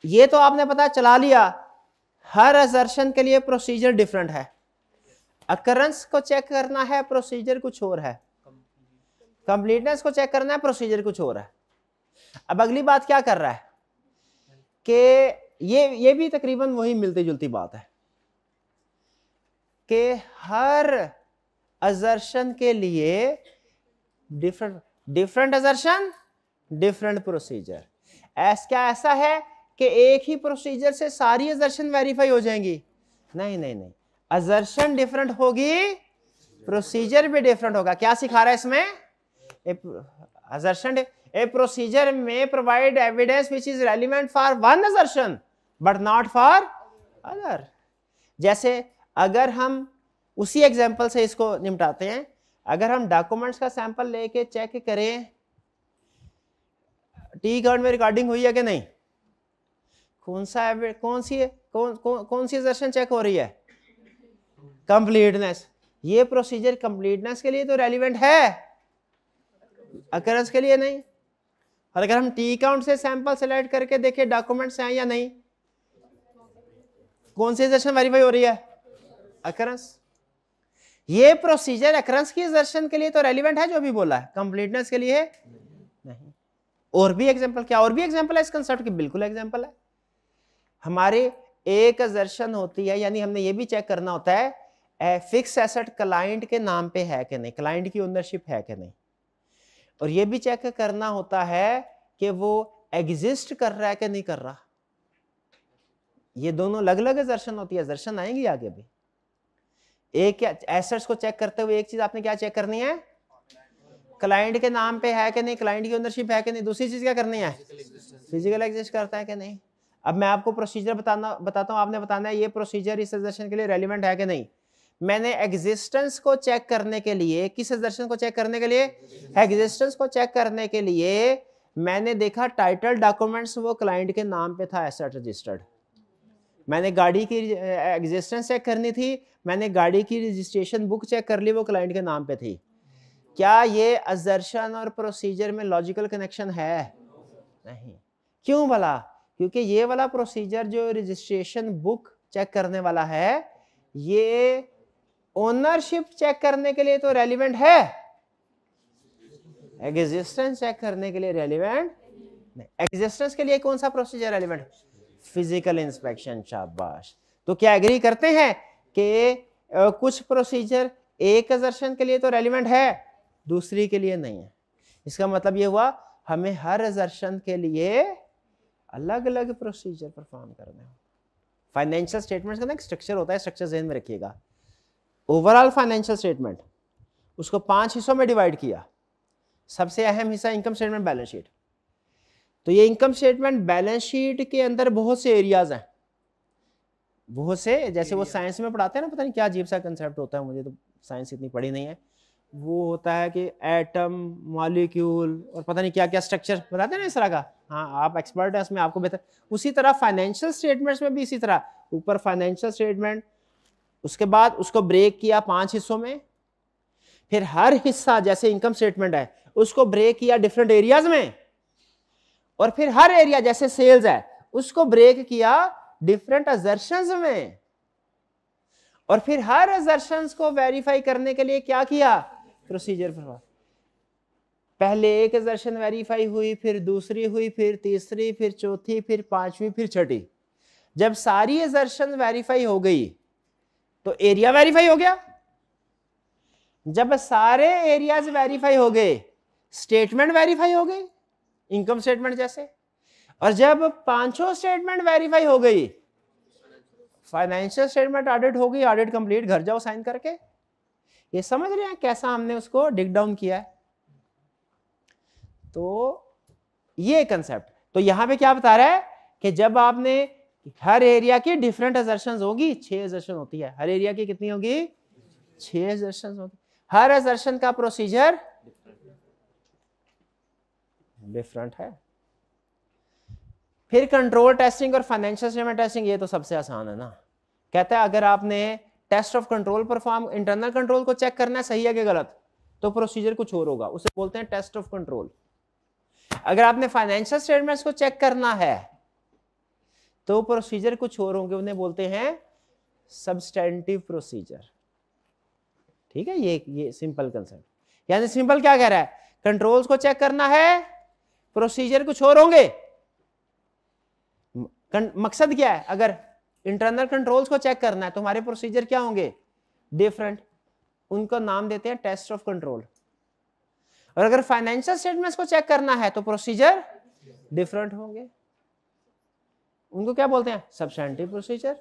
Speaker 1: ये तो आपने पता चला लिया, हर असर्शन के लिए प्रोसीजर डिफरेंट है, अकरेंस को चेक करना है प्रोसीजर कुछ और है, कंप्लीटनेस को चेक करना है प्रोसीजर कुछ और है। अब अगली बात क्या कर रहा है कि ये भी तकरीबन वही मिलती जुलती बात है कि हर असर्शन के लिए डिफरेंट असर्शन डिफरेंट प्रोसीजर। क्या ऐसा है कि एक ही प्रोसीजर से सारी असर्शन वेरीफाई हो जाएंगी? नहीं नहीं नहीं, असर्शन डिफरेंट होगी, प्रोसीजर भी डिफरेंट होगा। क्या सिखा रहा है इसमें, assertion a procedure may provide evidence which is relevant for one assertion but not for other। जैसे अगर हम उसी एग्जांपल से इसको निपटाते हैं, अगर हम डॉक्यूमेंट्स का सैंपल लेके चेक करें टी काउंट में रिकॉर्डिंग हुई है कि नहीं, कौन सी assertion चेक हो रही है, कंप्लीटनेस। ये प्रोसीजर कंप्लीटनेस के लिए तो रेलिवेंट है, अकरेंस के लिए नहीं। और अगर हम टी काउंट से सैंपल सेलेक्ट करके देखें डॉक्यूमेंट्स हैं या नहीं, कौन सी असर्शन वेरीफाई हो रही है, अकरेंस। ये प्रोसीजर अकरेंस की असर्शन के लिए तो रेलिवेंट है जो अभी बोला है, कंप्लीटनेस के लिए नहीं। और भी एग्जांपल, क्या और भी एग्जांपल है इस कंसेप्ट की? बिल्कुल एग्जांपल है। हमारे एक असर्शन होती है, यानी हमने ये भी चेक करना होता है फिक्स एसेट क्लाइंट के नाम पे है कि नहीं, क्लाइंट की ओनरशिप है कि नहीं, और ये भी चेक करना होता है कि वो एग्जिस्ट कर रहा है कि नहीं कर रहा। ये दोनों अलग अलग असर्शन होती है, असर्शन आएंगी आगे भी। एक एसेट्स को चेक करते हुए एक चीज आपने क्या चेक करनी है, क्लाइंट के नाम पे है कि नहीं, क्लाइंट की ओनरशिप है कि नहीं। दूसरी चीज क्या करनी है, फिजिकल एग्जिस्ट करता है कि नहीं। अब मैं आपको प्रोसीजर बताता हूं, आपने बताना है ये प्रोसीजर इस असर्शन के लिए रेलिवेंट है कि नहीं। मैंने एग्जिस्टेंस को चेक करने के लिए, किस असर्शन को चेक करने के लिए, एग्जिस्टेंस को चेक करने के लिए मैंने देखा टाइटल डॉक्यूमेंट्स वो क्लाइंट के नाम पे था, एसेट रजिस्टर्ड। मैंने गाड़ी की एग्जिस्टेंस चेक करनी थी, मैंने गाड़ी की रजिस्ट्रेशन बुक चेक कर ली, वो क्लाइंट के नाम पे थी। क्या ये असर्शन और प्रोसीजर में लॉजिकल कनेक्शन है? नहीं। क्यों भला? क्योंकि ये वाला प्रोसीजर जो रजिस्ट्रेशन बुक चेक करने वाला है, ये ओनरशिप चेक करने के लिए तो रेलिवेंट है, एग्जिस्टेंस चेक करने के लिए रेलिवेंट नहीं। एग्जिस्टेंस के लिए कौन सा प्रोसीजर रेलिवेंट? Physical inspection. शाबाश। तो क्या एग्री करते हैं कि कुछ प्रोसीजर एक असर्शन के लिए तो रेलिवेंट है, दूसरी के लिए नहीं है। इसका मतलब ये हुआ हमें हर असर्शन के लिए अलग अलग प्रोसीजर परफॉर्म करने हैं। फाइनेंशियल स्टेटमेंट्स का ना एक स्ट्रक्चर होता है, स्ट्रक्चर ज़हन में रखिएगा। ओवरऑल फाइनेंशियल स्टेटमेंट, उसको 5 हिस्सों में डिवाइड किया। सबसे अहम हिस्सा इनकम स्टेटमेंट बैलेंस शीट। तो ये इनकम स्टेटमेंट बैलेंस शीट के अंदर बहुत से एरियाज हैं, बहुत से, जैसे वो साइंस में पढ़ाते हैं ना, पता नहीं क्या अजीब सा कंसेप्ट होता है, मुझे तो साइंस इतनी पढ़ी नहीं है। वो होता है कि एटम, मॉलिक्यूल और पता नहीं क्या क्या स्ट्रक्चर बताते हैं ना इस तरह का। हाँ, आप एक्सपर्ट हैं इसमें, आपको बेहतर। उसी तरह फाइनेंशियल स्टेटमेंट्स में भी इसी तरह, ऊपर फाइनेंशियल स्टेटमेंट, उसके बाद उसको ब्रेक किया 5 हिस्सों में, फिर हर हिस्सा जैसे इनकम स्टेटमेंट है उसको ब्रेक किया डिफरेंट एरियाज में, और फिर हर एरिया जैसे सेल्स है उसको ब्रेक किया डिफरेंट असर्शंस में, और फिर हर असर्शंस को वेरीफाई करने के लिए क्या किया, प्रोसीजर पर। पहले एक असर्शन वेरीफाई हुई, फिर दूसरी हुई, फिर तीसरी, फिर चौथी, फिर 5वीं, फिर 6ठी। जब सारी असर्शन वेरीफाई हो गई तो एरिया वेरीफाई हो गया। जब सारे एरियाज वेरीफाई हो गए, स्टेटमेंट वेरीफाई हो गई, इनकम स्टेटमेंट जैसे, और जब पांचों स्टेटमेंट वेरीफाई हो गई, फाइनेंशियल स्टेटमेंट ऑडिट हो गई, ऑडिट कंप्लीट, घर जाओ साइन करके। ये समझ रहे हैं कैसा हमने उसको डिग डाउन किया है? तो ये कंसेप्ट, तो यहां पे क्या बता रहा है कि जब आपने हर एरिया की डिफरेंट असर्शंस होगी, 6 असर्शन होती है हर एरिया की, कितनी होगी? 6 असर्शन होगी। हर असर्शन का प्रोसीजर डिफरेंट है। फिर कंट्रोल टेस्टिंग और फाइनेंशियल स्टेटमेंट टेस्टिंग, ये तो सबसे आसान है ना। कहता है अगर आपने test of control perform, internal control को चेक करना है सही है कि गलत, तो प्रोसीजर कुछ और होगा, उसे बोलते हैं टेस्ट ऑफ कंट्रोल। अगर आपने फाइनेंशियल स्टेटमेंट्स को चेक करना है तो प्रोसीजर कुछ और होंगे, उन्हें बोलते हैं सब्सटेंटिव प्रोसीजर। ठीक है, ये सिंपल कंसेप्ट। यानी सिंपल क्या कह रहा है, कंट्रोल्स को चेक करना है, प्रोसीजर कुछ और होंगे। मकसद क्या है, अगर इंटरनल कंट्रोल्स को चेक करना है तो हमारे प्रोसीजर क्या होंगे? डिफरेंट, उनको नाम देते हैं टेस्ट ऑफ कंट्रोल। और अगर फाइनेंशियल स्टेटमेंट्स को चेक करना है तो प्रोसीजर डिफरेंट होंगे, उनको क्या बोलते हैं? Substantive procedure.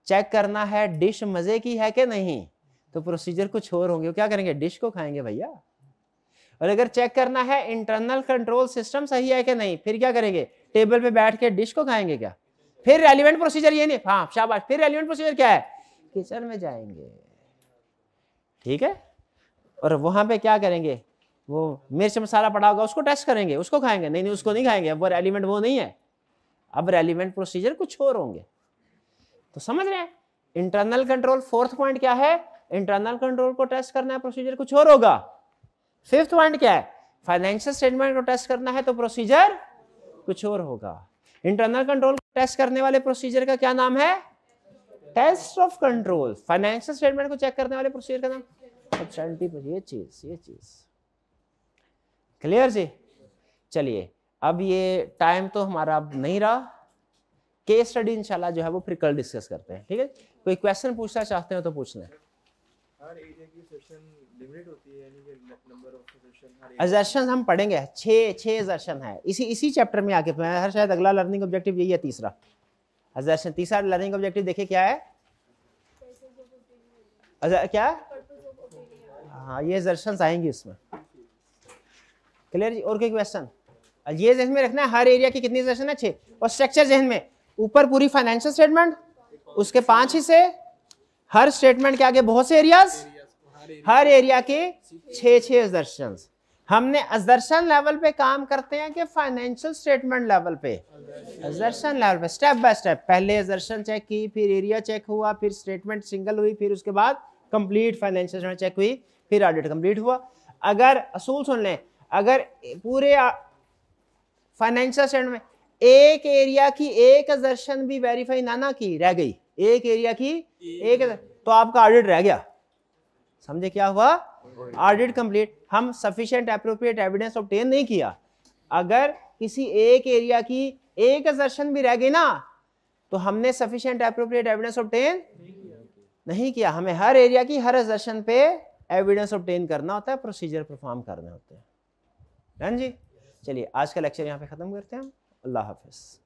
Speaker 1: चेक करना है डिश मजे की है कि नहीं, तो प्रोसीजर कुछ और होंगे, क्या करेंगे? डिश को खाएंगे भैया। और अगर चेक करना है इंटरनल कंट्रोल सिस्टम सही है कि नहीं, फिर क्या करेंगे? टेबल पे बैठ के डिश को खाएंगे क्या? फिर रेलिवेंट प्रोसीजर ये नहीं, हाँ शाबाश, फिर रेलिवेंट प्रोसीजर क्या है? किचन में जाएंगे। ठीक है, और वहां पे क्या करेंगे? वो मिर्च मसाला पड़ा होगा उसको टेस्ट करेंगे, उसको खाएंगे? नहीं, उसको नहीं खाएंगे, अब वो रेलिवेंट वो नहीं है, अब रेलिवेंट प्रोसीजर कुछ और होंगे। तो समझ रहे हैं, इंटरनल कंट्रोल, फोर्थ पॉइंट क्या है? इंटरनल कंट्रोल को टेस्ट करना है, प्रोसीजर कुछ और होगा। फिफ्थ पॉइंट क्या है? फाइनेंशियल स्टेटमेंट को टेस्ट करना है तो प्रोसीजर कुछ और होगा। इंटरनल कंट्रोल को टेस्ट करने वाले प्रोसीजर का क्या नाम है? Test of control. Financial statement को चेक करने वाले प्रोसीजर का नाम सब्सटेंटिव। ये चीज क्लियर जी? चलिए, अब ये टाइम तो हमारा अब नहीं रहा, केस स्टडी इंशाल्लाह जो है वो फिर कल डिस्कस करते हैं। ठीक है, कोई क्वेश्चन पूछना चाहते हो तो पूछ लें।
Speaker 3: हर एरिया की सेशन लिमिट होती है, यानी कि नंबर ऑफ सेशन
Speaker 1: असर्शन हम पढ़ेंगे, 6 असर्शन है इसी चैप्टर में आके। हर शायद अगला लर्निंग ऑब्जेक्टिव यही है, तीसरा असर्शन। तीसरा लर्निंग ऑब्जेक्टिव देखिए क्या है? क्या? हाँ, ये असर्शंस आएंगी उसमें। क्लियर जी? और कोई क्वेश्चन? ये जहन में रखना है, हर एरिया की कितनी असर्शन है? 6। और स्ट्रक्चर जहन में, ऊपर पूरी फाइनेंशियल स्टेटमेंट, उसके 5 हिस्से, हर स्टेटमेंट के आगे बहुत से एरियाज, हर एरिया के 6 असर्शंस। हमने असर्शन लेवल पे काम करते हैं कि फाइनेंशियल स्टेटमेंट लेवल पे? असर्शन लेवल पे, स्टेप बाय स्टेप। पहले असर्शन चेक की, फिर एरिया चेक हुआ, फिर स्टेटमेंट सिंगल हुई, फिर उसके बाद कंप्लीट फाइनेंशियल स्टेटमेंट चेक हुई, फिर ऑडिट कंप्लीट हुआ। अगर असूल सुन लें, अगर पूरे फाइनेंशियल स्टेटमेंट में एक एरिया की एक असर्शन भी वेरीफाई ना की, रह गई, एक एरिया की एक, तो आपका ऑडिट रह गया। समझे क्या हुआ? Audit complete. हम सफिशिएंट एप्रोप्रिएट एविडेंस ऑब्टेन नहीं किया। अगर किसी एक एरिया की एक असर्शन भी रह गई ना, तो हमने सफिशिएंट एप्रोप्रिएट एविडेंस ऑब्टेन नहीं किया। हमें हर एरिया की हर असर्शन पे एविडेंस ऑब्टेन करना होता है, प्रोसीजर परफॉर्म करने होते हैं। डन जी? चलिए, आज का लेक्चर यहाँ पे खत्म करते हैं हम। अल्लाह हाफिज।